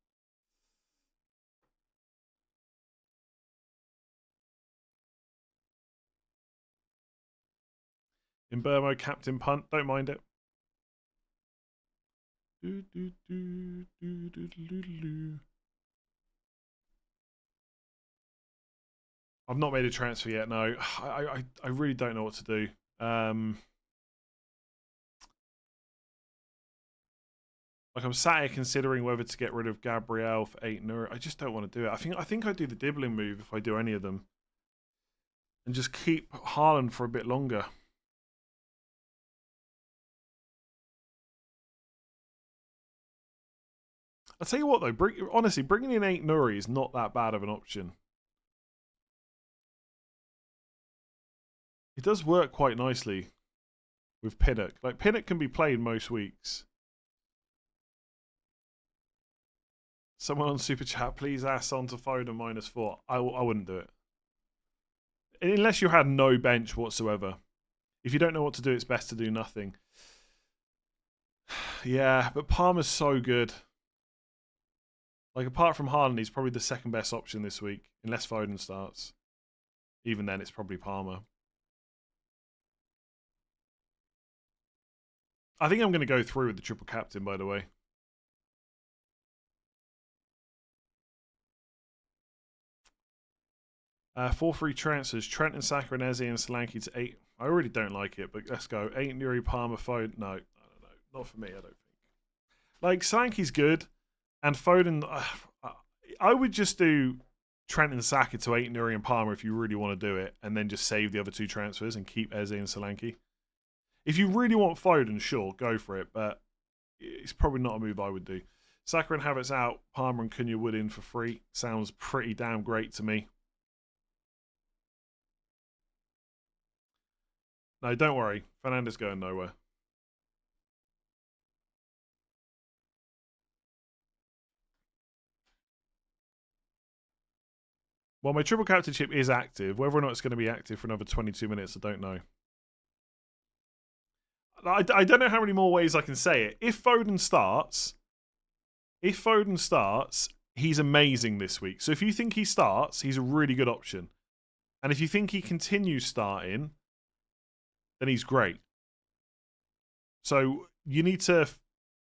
in Burmo, captain punt, don't mind it. I've not made a transfer yet. No, I really don't know what to do. Like I'm sat here considering whether to get rid of Gabriel for 8 Nur. I just don't want to do it. I think I'd do the dibbling move if I do any of them, and just keep Haaland for a bit longer. I'll tell you what though, honestly, bringing in 8 Nuri is not that bad of an option. It does work quite nicely with Pinnock. Like Pinnock can be played most weeks. Someone on Super Chat, please ask on to Foden -4. I wouldn't do it. Unless you had no bench whatsoever. If you don't know what to do, it's best to do nothing. Yeah, but Palmer's so good. Like, apart from Haaland, he's probably the second best option this week. Unless Foden starts. Even then, it's probably Palmer. I think I'm going to go through with the triple captain, by the way. 4 free transfers. Trent and Saka and Eze and Solanke to 8. I already don't like it, but let's go. 8 Nuri, Palmer, Foden. No, not for me, I don't think. Like, Solanke's good, and Foden... I would just do Trent and Saka to 8 Nuri and Palmer if you really want to do it, and then just save the other 2 transfers and keep Eze and Solanke. If you really want Foden, sure, go for it, but it's probably not a move I would do. Saka and Havertz out, Palmer and Cunha Wood in for free. Sounds pretty damn great to me. No, don't worry. Fernandes going nowhere. Well, my triple captainship is active. Whether or not it's going to be active for another 22 minutes, I don't know. I don't know how many more ways I can say it. If Foden starts, he's amazing this week. So if you think he starts, he's a really good option. And if you think he continues starting, then he's great. So you need to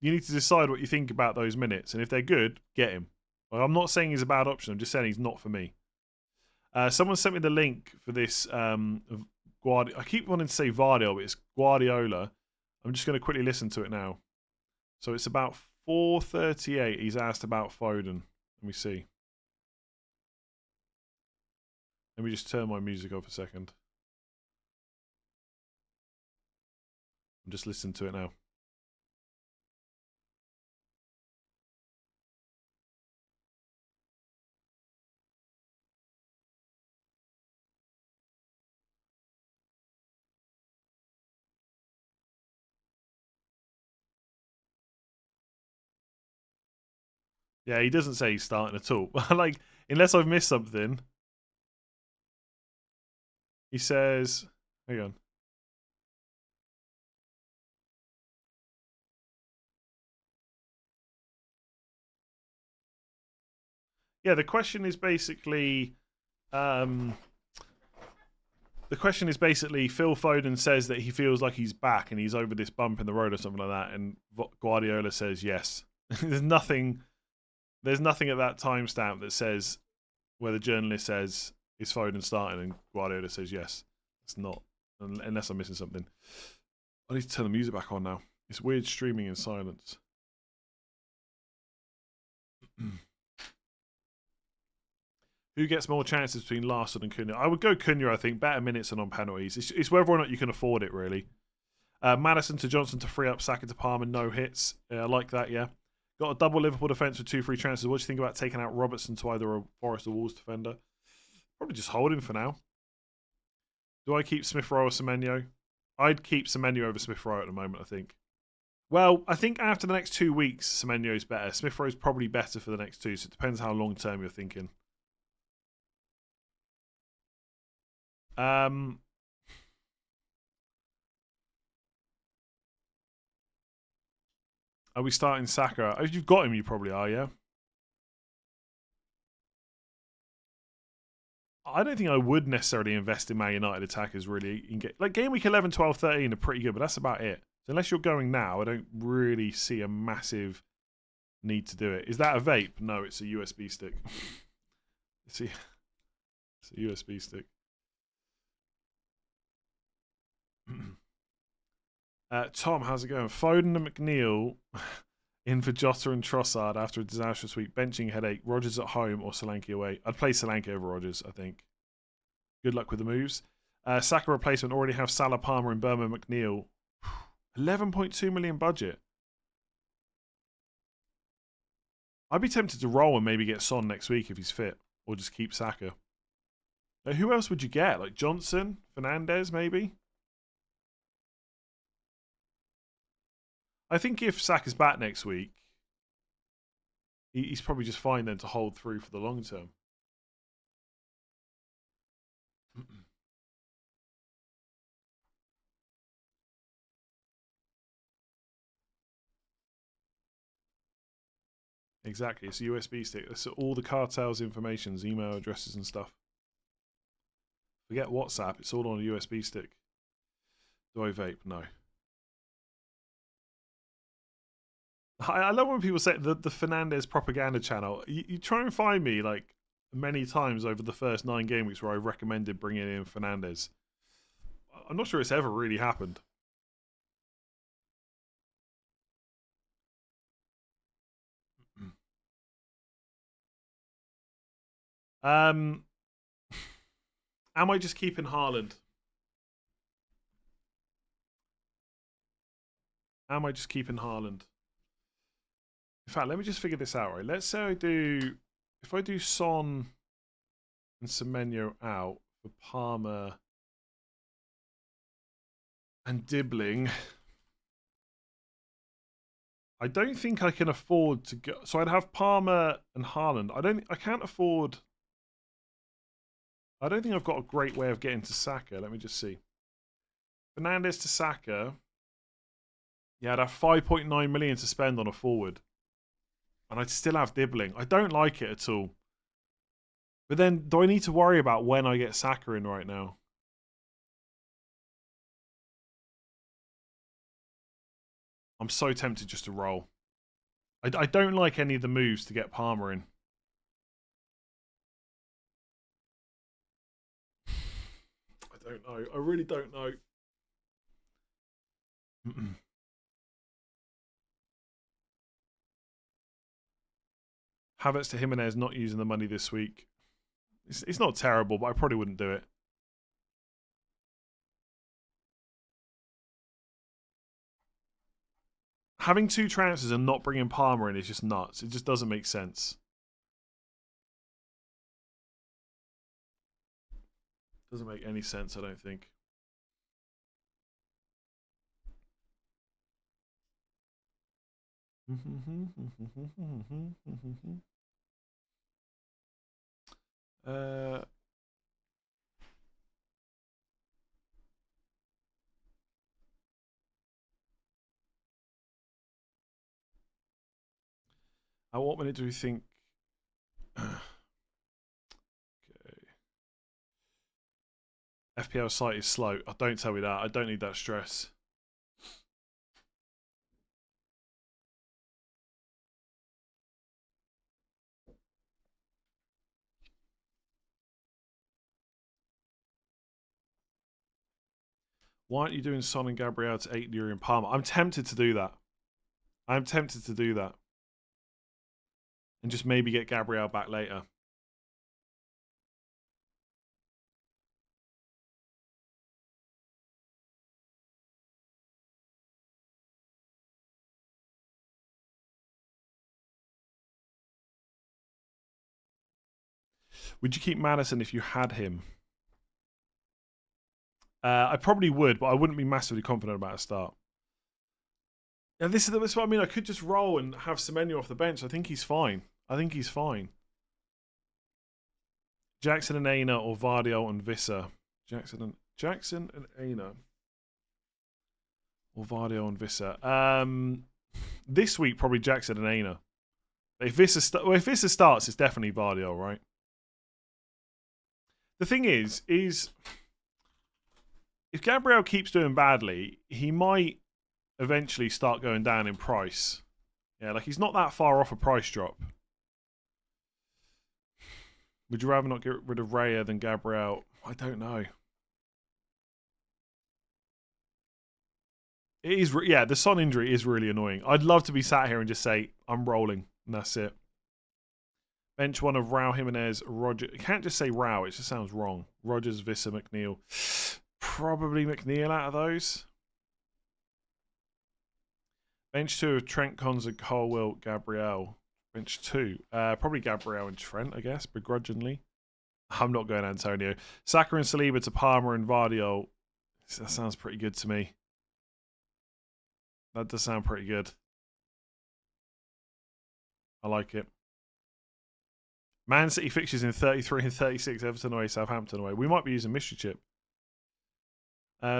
decide what you think about those minutes, and if they're good, get him. Well, I'm not saying he's a bad option. I'm just saying he's not for me. Someone sent me the link for this I keep wanting to say Vardio, but it's Guardiola. I'm just going to quickly listen to it now. So it's about 4:38. He's asked about Foden. Let me see. Let me just turn my music off a second. I'm just listening to it now. Yeah, he doesn't say he's starting at all. Like, unless I've missed something. He says, hang on. Yeah, the question is basically Phil Foden says that he feels like he's back and he's over this bump in the road or something like that, and Guardiola says yes. There's nothing at that timestamp that says where the journalist says is Foden starting and Guardiola says yes. It's not, unless I'm missing something. I need to turn the music back on now. It's weird streaming in silence. Who gets more chances between Larsson and Cunha? I would go Cunha, I think. Better minutes and on penalties. It's whether or not you can afford it, really. Maddison to Johnson to free up, Saka to Palmer, no hits. I like that, yeah. Got a double Liverpool defence with 2 free chances. What do you think about taking out Robertson to either a Forest or Wolves defender? Probably just hold him for now. Do I keep Smith Rowe or Semenyo? I'd keep Semenyo over Smith Rowe at the moment, I think. Well, I think after the next 2 weeks, Semenyo's better. Smith Rowe's probably better for the next 2, so it depends how long term you're thinking. Are we starting Saka? If you've got him, you probably are, yeah? I don't think I would necessarily invest in Man United attackers, really. Like, game week 11, 12, 13 are pretty good, but that's about it. So unless you're going now, I don't really see a massive need to do it. Is that a vape? No, it's a USB stick. it's a USB stick. Tom, how's it going? Foden and McNeil in for Jota and Trossard after a disastrous week. Benching headache. Rodgers at home or Solanke away. I'd play Solanke over Rodgers, I think. Good luck with the moves. Saka replacement. Already have Salah, Palmer and Burma McNeil. 11.2 million budget. I'd be tempted to roll and maybe get Son next week if he's fit. Or just keep Saka. Who else would you get? Like Johnson? Fernandez, maybe? I think if Saka's back next week, he's probably just fine then to hold through for the long term. Exactly, it's a USB stick. That's all the cartel's informations, email addresses and stuff. Forget WhatsApp, it's all on a USB stick. Do I vape? No. I love when people say the Fernandez propaganda channel. You try and find me like many times over the first 9 game weeks where I recommended bringing in Fernandez. I'm not sure it's ever really happened. Am I just keeping Haaland? Am I just keeping Haaland? In fact, let me just figure this out, right? Let's say if I do Son and Semenyo out for Palmer and Dibbling, I don't think I can afford to go. So I'd have Palmer and Haaland. I can't afford. I don't think I've got a great way of getting to Saka. Let me just see. Fernandez to Saka. Yeah, I'd have 5.9 million to spend on a forward. And I'd still have Dibbling. I don't like it at all. But then, do I need to worry about when I get Saka in right now? I'm so tempted just to roll. I don't like any of the moves to get Palmer in. I don't know. I really don't know. Havertz to Jimenez not using the money this week. It's not terrible, but I probably wouldn't do it. Having 2 transfers and not bringing Palmer in is just nuts. It just doesn't make sense. Doesn't make any sense, I don't think. At what minute do we think? Okay. FPL site is slow. Oh, don't tell me that. I don't need that stress. Why aren't you doing Son and Gabriel to 8 Nuri and Palmer? I'm tempted to do that. I'm tempted to do that. And just maybe get Gabriel back later. Would you keep Madison if you had him? I probably would, but I wouldn't be massively confident about a start. Yeah, this is what I mean. I could just roll and have Semenyo off the bench. I think he's fine. I think he's fine. Jackson and Aina or Vardio and Visser. Jackson and Aina. Or Vardio and Visser. This week, probably Jackson and Aina. If Visser starts, it's definitely Vardio, right? The thing is if Gabriel keeps doing badly, he might eventually start going down in price. Yeah, like he's not that far off a price drop. Would you rather not get rid of Raya than Gabriel? I don't know. It is, yeah, the Son injury is really annoying. I'd love to be sat here and just say, I'm rolling, and that's it. Bench one of Raul Jimenez, Roger. You can't just say Raul, it just sounds wrong. Rogers, Visser, McNeil. Probably McNeil out of those. Bench 2 of Trent, Konza, Colwell, Gabriel. Bench 2. Probably Gabriel and Trent, I guess, begrudgingly. I'm not going Antonio. Saka and Saliba to Palmer and Vardio. That sounds pretty good to me. That does sound pretty good. I like it. Man City fixtures in 33 and 36. Everton away, Southampton away. We might be using Mystery Chip.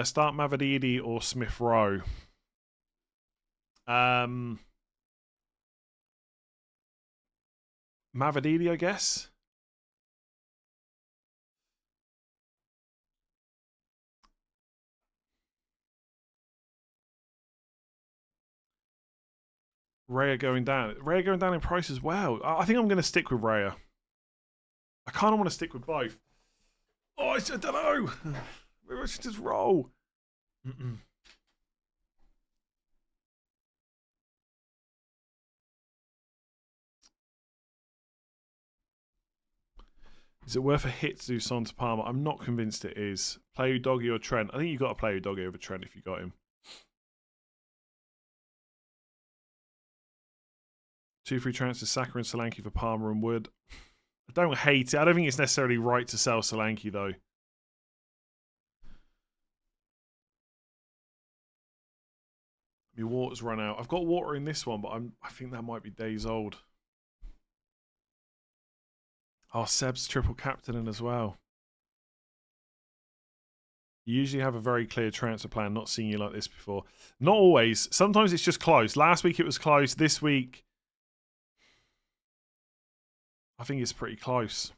Start Mavididi or Smith Rowe. Mavididi, I guess. Raya going down. Raya going down in price as well. I think I'm going to stick with Raya. I kind of want to stick with both. Oh, I don't know. Maybe I should just roll. Is it worth a hit to do Son to Palmer? I'm not convinced it is. Play Doggy or Trent. I think you've got to play Doggy over Trent if you got him. 2 free transfers, Saka and Solanke for Palmer and Wood. I don't hate it. I don't think it's necessarily right to sell Solanke though. My water's run out. I've got water in this one, but I think that might be days old. Oh, Seb's triple captaining as well. You usually have a very clear transfer plan. Not seen you like this before. Not always. Sometimes it's just close. Last week it was close. This week, I think it's pretty close.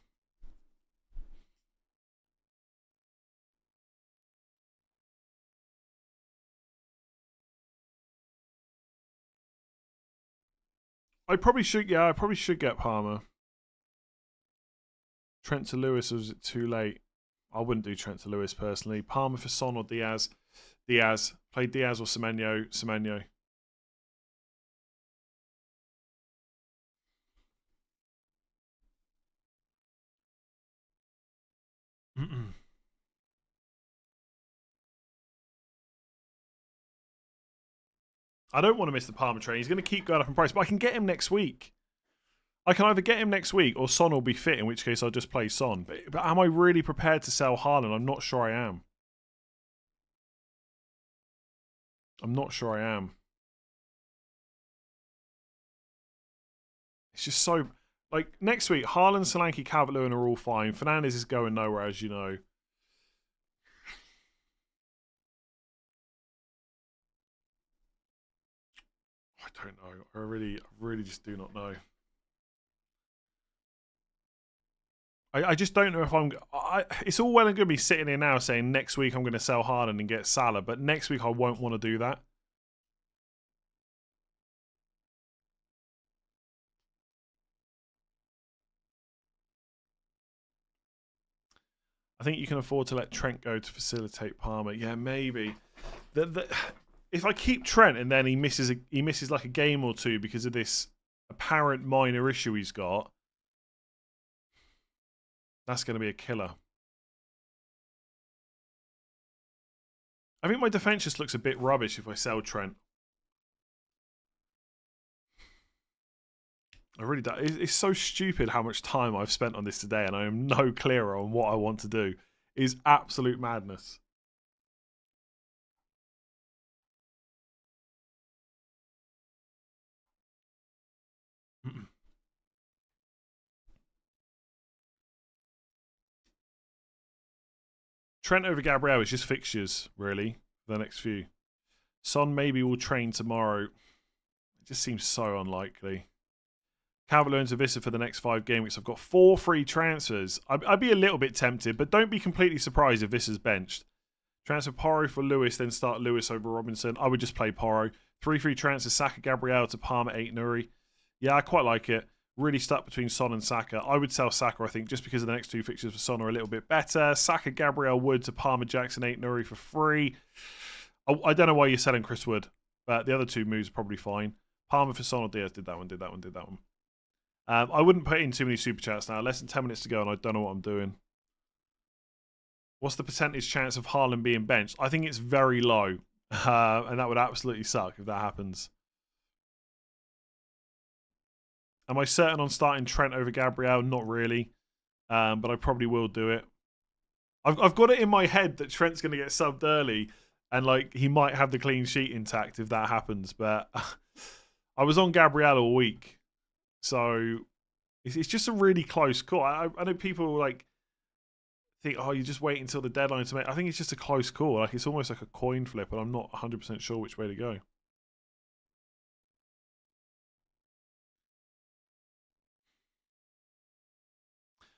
I probably should. Yeah, I probably should get Palmer. Trent to Lewis, or was it too late? I wouldn't do Trent to Lewis personally. Palmer for Son or Diaz. Diaz. Play Diaz or Semenyo. Semenyo. I don't want to miss the Palmer train. He's going to keep going up in price, but I can get him next week. I can either get him next week or Son will be fit, in which case I'll just play Son. But am I really prepared to sell Haaland? I'm not sure I am. I'm not sure I am. It's just so... Like, next week, Haaland, Solanke, Calvert-Lewin are all fine. Fernandes is going nowhere, as you know. I don't know. I really just do not know. I just don't know if I'm... it's all well and good me sitting here now saying next week I'm going to sell Haaland and get Salah, but next week I won't want to do that. I think you can afford to let Trent go to facilitate Palmer. Yeah, maybe. If I keep Trent and then he misses like a game or two because of this apparent minor issue he's got, that's going to be a killer. I think my defense just looks a bit rubbish if I sell Trent. I really do. It's so stupid how much time I've spent on this today, and I am no clearer on what I want to do. It is absolute madness. Trent over Gabriel is just fixtures, really, for the next few. Son maybe will train tomorrow. It just seems so unlikely. Calvert-Lewin to Vissa for the next 5 game weeks. I've got 4 free transfers. I'd be a little bit tempted, but don't be completely surprised if Vissa's benched. Transfer Porro for Lewis, then start Lewis over Robinson. I would just play Porro. 3 free transfers, Saka, Gabriel to Palmer, 8 Nuri. Yeah, I quite like it. Really stuck between Son and Saka. I would sell Saka, I think, just because of the next 2 fixtures for Son are a little bit better. Saka, Gabriel, Wood to Palmer, Jackson, 8 Nuri for free. I don't know why you're selling Chris Wood, but the other 2 moves are probably fine. Palmer for Son or Diaz. Did that one. I wouldn't put in too many super chats now. Less than 10 minutes to go, and I don't know what I'm doing. What's the percentage chance of Haaland being benched? I think it's very low, and that would absolutely suck if that happens. Am I certain on starting Trent over Gabriel? Not really, but I probably will do it. I've got it in my head that Trent's going to get subbed early, and like he might have the clean sheet intact if that happens. But I was on Gabriel all week. So it's just a really close call. I know people like think, oh, you just wait until the deadline to make. I think it's just a close call. Like it's almost like a coin flip, and I'm not 100% sure which way to go.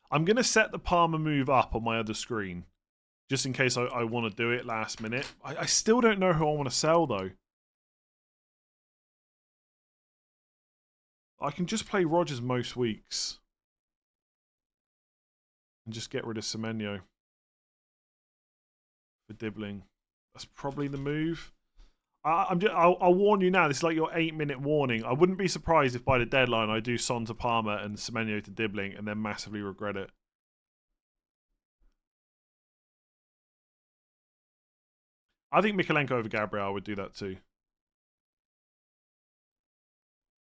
I'm going to set the Palmer move up on my other screen, just in case I want to do it last minute. I still don't know who I want to sell, though. I can just play Rodgers most weeks. And just get rid of Semenyo for Dibbling. That's probably the move. I'll warn you now. This is like your 8-minute warning. I wouldn't be surprised if by the deadline I do Son to Palmer and Semenyo to Dibbling and then massively regret it. I think Mikalenko over Gabriel would do that too.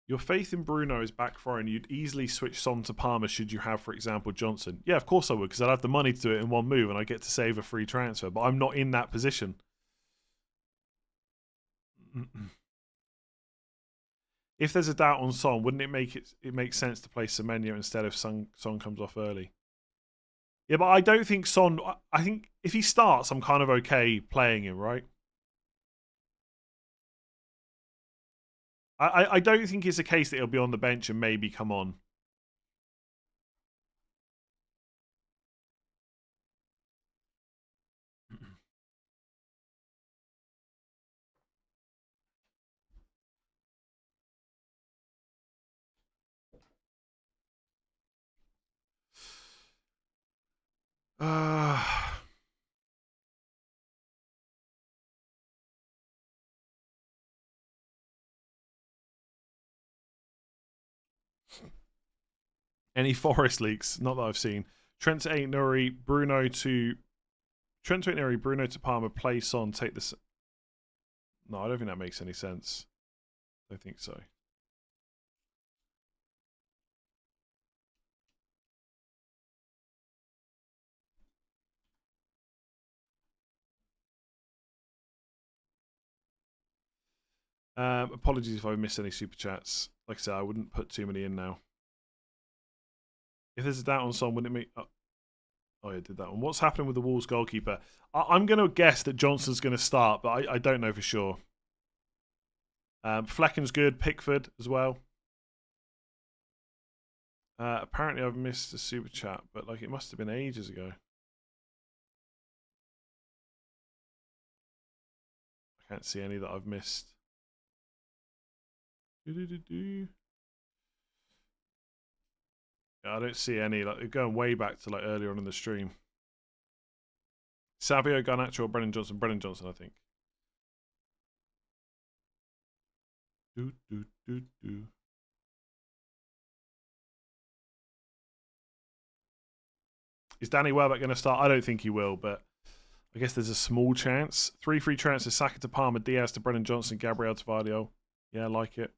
Your faith in Bruno is backfiring. You'd easily switch Son to Palmer should you have, for example, Johnson. Yeah, of course I would, because I'd have the money to do it in one move and I get to save a free transfer. But I'm not in that position. If there's a doubt on Son, wouldn't it make sense to play Semenyo instead if Son comes off early? Yeah, but I don't think Son... I think if he starts, I'm kind of okay playing him, right? I don't think it's a case that he'll be on the bench and maybe come on. Any Forest leaks? Not that I've seen. Trent to 8 Nuri, Bruno to Bruno to Palmer, play Son, take this. No, I don't think that makes any sense. I don't think so. Apologies if I missed any super chats. Like I said, I wouldn't put too many in now. If there's a doubt on Son, wouldn't it make... Oh, yeah, did that one. What's happening with the Wolves goalkeeper? I'm going to guess that Johnson's going to start, but I don't know for sure. Flecken's good. Pickford as well. Apparently I've missed a super chat, but like it must have been ages ago. I can't see any that I've missed. Yeah, I don't see any. Like they're going way back to like earlier on in the stream. Savio, Garnacho, or Brennan Johnson? Brennan Johnson, I think. Is Danny Welbeck going to start? I don't think he will, but I guess there's a small chance. 3 free transfers: Saka to Palmer, Diaz to Brennan Johnson, Gabriel to Vardio. Yeah, like it.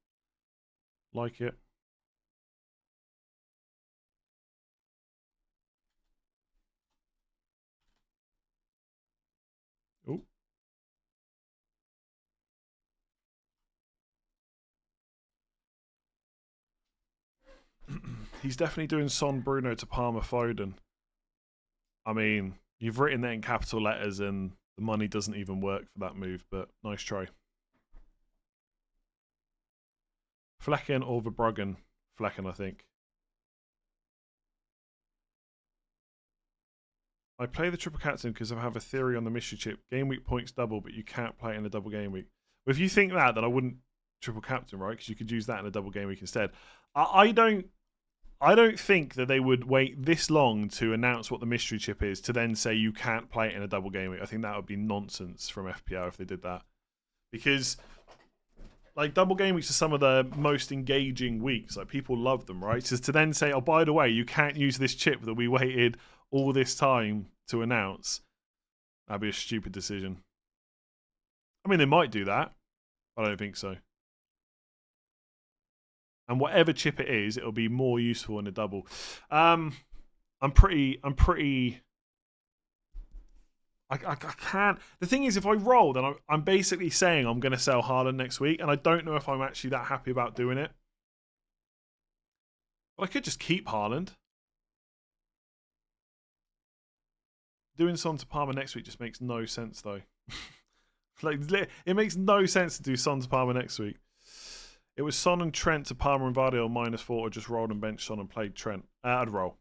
Like it. Oh. He's definitely doing Son, Bruno to Palmer, Foden. I mean, you've written that in capital letters and the money doesn't even work for that move, but nice try. Flecken or Verbruggen? Flecken, I think. I play the triple captain because I have a theory on the mystery chip. Game week points double, but you can't play it in a double game week. Well, if you think that, then I wouldn't triple captain, right? Because you could use that in a double game week instead. I don't think that they would wait this long to announce what the mystery chip is to then say you can't play it in a double game week. I think that would be nonsense from FPL if they did that. Because like double game weeks are some of the most engaging weeks. Like people love them, right? So to then say, oh, by the way, you can't use this chip that we waited all this time to announce, that'd be a stupid decision. I mean, they might do that, but I don't think so. And whatever chip it is, it'll be more useful in a double. I'm pretty. I can't. The thing is, if I roll, then I'm basically saying I'm going to sell Haaland next week, and I don't know if I'm actually that happy about doing it. But I could just keep Haaland. Doing Son to Palmer next week just makes no sense, though. Like it makes no sense to do Son to Palmer next week. It was Son and Trent to Palmer and Vardy -4, or just rolled and benched Son and played Trent. I'd roll.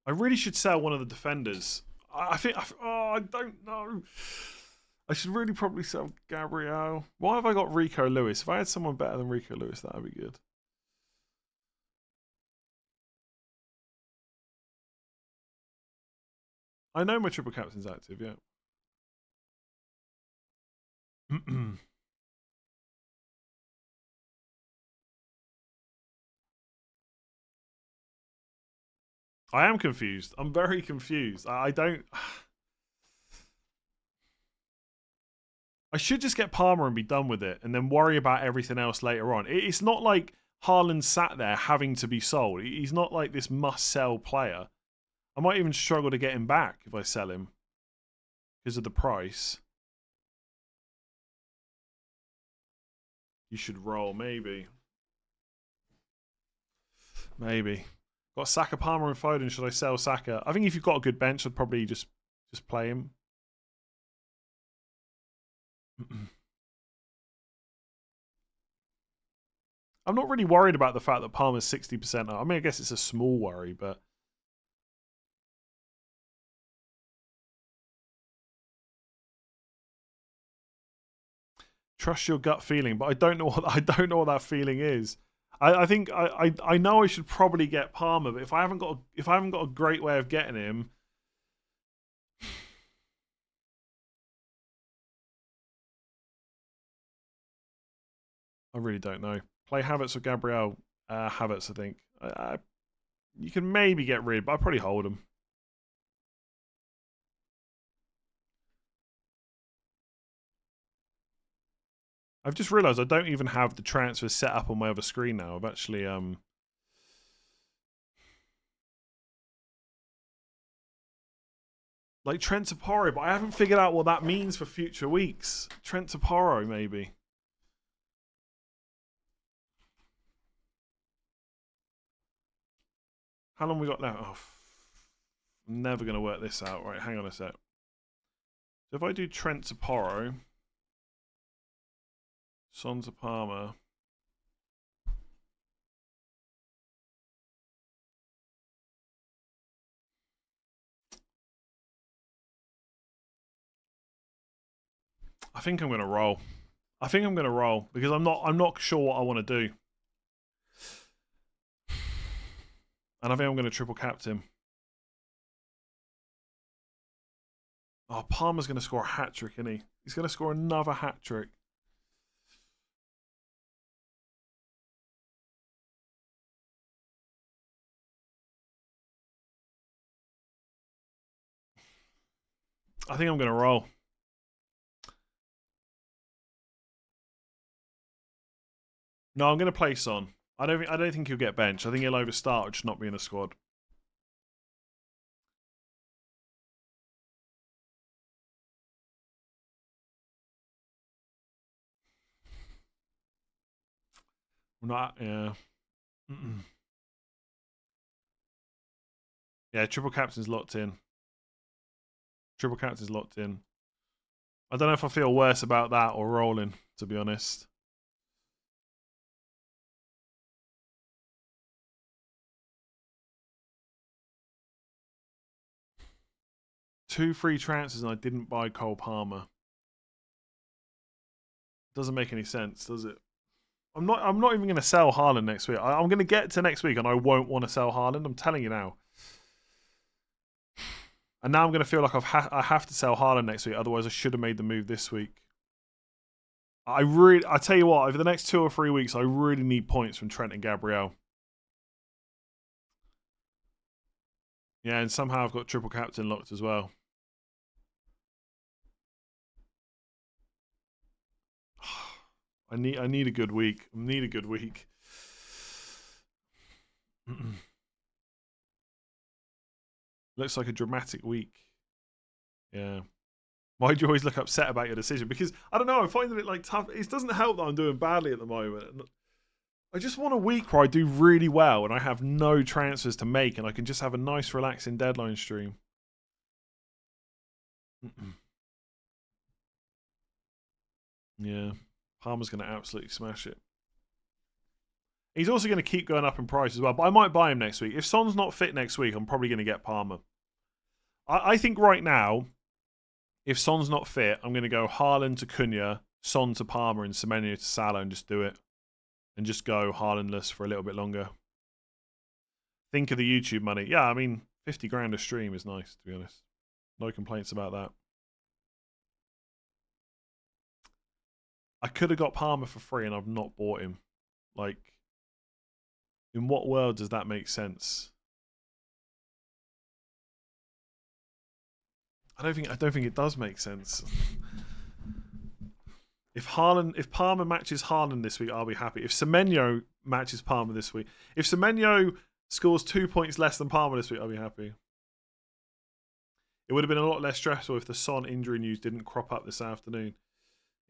I really should sell one of the defenders. I think. Oh, I don't know. I should really probably sell Gabriel. Why have I got Rico Lewis? If I had someone better than Rico Lewis, that would be good. I know my triple captain's active, yeah. I am confused. I'm very confused. I don't. I should just get Palmer and be done with it and then worry about everything else later on. It's not like Haaland sat there having to be sold. He's not like this must-sell player. I might even struggle to get him back if I sell him because of the price. You should roll, maybe. Maybe. Got Saka, Palmer, and Foden. Should I sell Saka? I think if you've got a good bench, I'd probably just play him. I'm not really worried about the fact that Palmer's 60% up. I mean, I guess it's a small worry, but Trust your gut feeling, but I don't know what that feeling is. I think I know I should probably get Palmer, but if I haven't got a great way of getting him, I really don't know. Play Havertz or Gabriel. Havertz, I think. You can maybe get rid, but I'd probably hold him. I've just realised I don't even have the transfers set up on my other screen now. I've actually like Trent Sapporo, but I haven't figured out what that means for future weeks. Trent Sapporo, maybe. How long we got now? Oh, I'm never going to work this out. Right, hang on a sec. So if I do Trent Sapporo, Son to Palmer. I think I'm going to roll. I think I'm going to roll because I'm not sure what I want to do. And I think I'm going to triple captain. Oh, Palmer's going to score a hat-trick, isn't he? He's going to score another hat-trick. I think I'm going to roll. No, I'm going to play Son. I don't think he'll get benched. I think he'll overstart or just not be in the squad. Not, yeah. Yeah, triple captain's locked in. Triple captain's locked in. I don't know if I feel worse about that or rolling, to be honest. Two free transfers and I didn't buy Cole Palmer. Doesn't make any sense, does it? I'm not even going to sell Haaland next week. I'm going to get to next week and I won't want to sell Haaland. I'm telling you now. And now I'm going to feel like I have to sell Haaland next week. Otherwise, I should have made the move this week. I tell you what, over the next 2 or 3 weeks, I really need points from Trent and Gabriel. Yeah, and somehow I've got triple captain locked as well. I need a good week. I need a good week. Looks like a dramatic week. Yeah. Why do you always look upset about your decision? Because I don't know. I'm finding it like tough. It doesn't help that I'm doing badly at the moment. I just want a week where I do really well and I have no transfers to make and I can just have a nice, relaxing deadline stream. Yeah. Palmer's going to absolutely smash it. He's also going to keep going up in price as well, but I might buy him next week. If Son's not fit next week, I'm probably going to get Palmer. I think right now, if Son's not fit, I'm going to go Haaland to Cunha, Son to Palmer, and Semenyo to Salah and just do it. And just go Haalandless for a little bit longer. Think of the YouTube money. Yeah, I mean, 50 grand a stream is nice, to be honest. No complaints about that. I could have got Palmer for free and I've not bought him. Like, in what world does that make sense? I don't think it does make sense. If Palmer matches Haaland this week, I'll be happy. If Semenyo matches Palmer this week, if Semenyo scores 2 points less than Palmer this week, I'll be happy. It would have been a lot less stressful if the Son injury news didn't crop up this afternoon.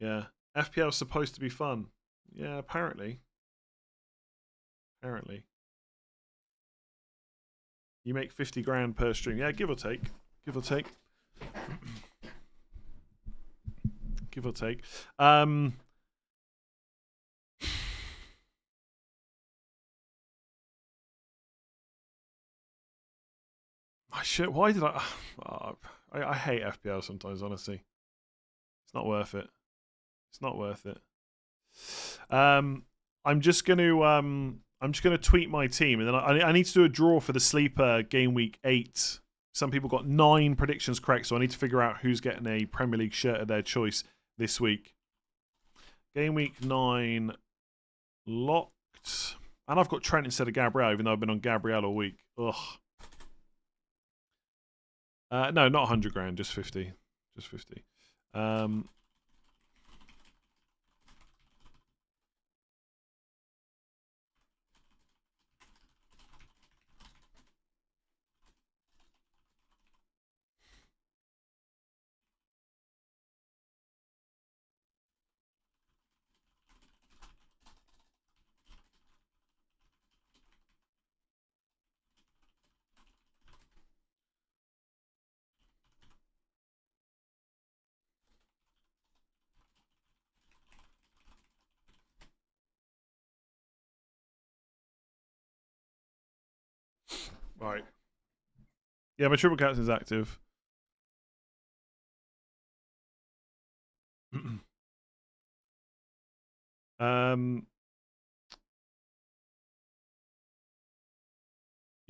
Yeah, FPL is supposed to be fun. Yeah, apparently. Apparently. You make 50 grand per stream. Yeah, give or take. Give or take. Give or take. Why did I? I hate FPL sometimes, honestly. It's not worth it. It's not worth it. I'm just gonna tweet my team, and then I need to do a draw for the sleeper game week 8. Some people got 9 predictions correct, so I need to figure out who's getting a Premier League shirt of their choice this week. Game week 9 locked, and I've got Trent instead of Gabriel, even though I've been on Gabriel all week. Ugh. No, not 100 grand, just 50. Just 50. Right. Yeah, my triple captain's active. You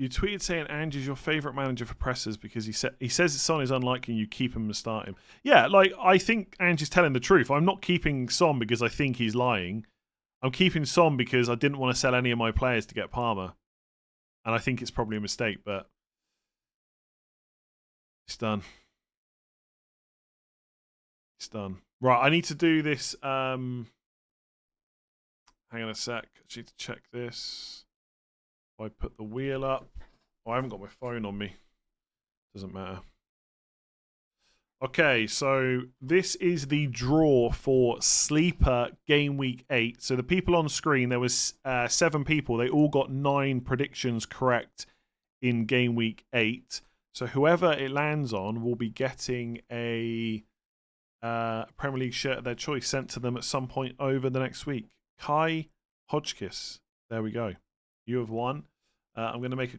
tweeted saying Angie's your favourite manager for pressers because he says Son is unlikely and you keep him and start him. Yeah, like I think Angie's telling the truth. I'm not keeping Son because I think he's lying. I'm keeping Son because I didn't want to sell any of my players to get Palmer. And I think it's probably a mistake, but it's done. It's done. Right, I need to do this. Hang on a sec. I need to check this. I put the wheel up. Oh, I haven't got my phone on me. Doesn't matter. Okay, so this is the draw for Sleeper Game Week 8. So the people on screen, there was 7 people. They all got 9 predictions correct in Game Week 8. So whoever it lands on will be getting a Premier League shirt of their choice sent to them at some point over the next week. Kai Hodgkiss. There we go. You have won. I'm going to make a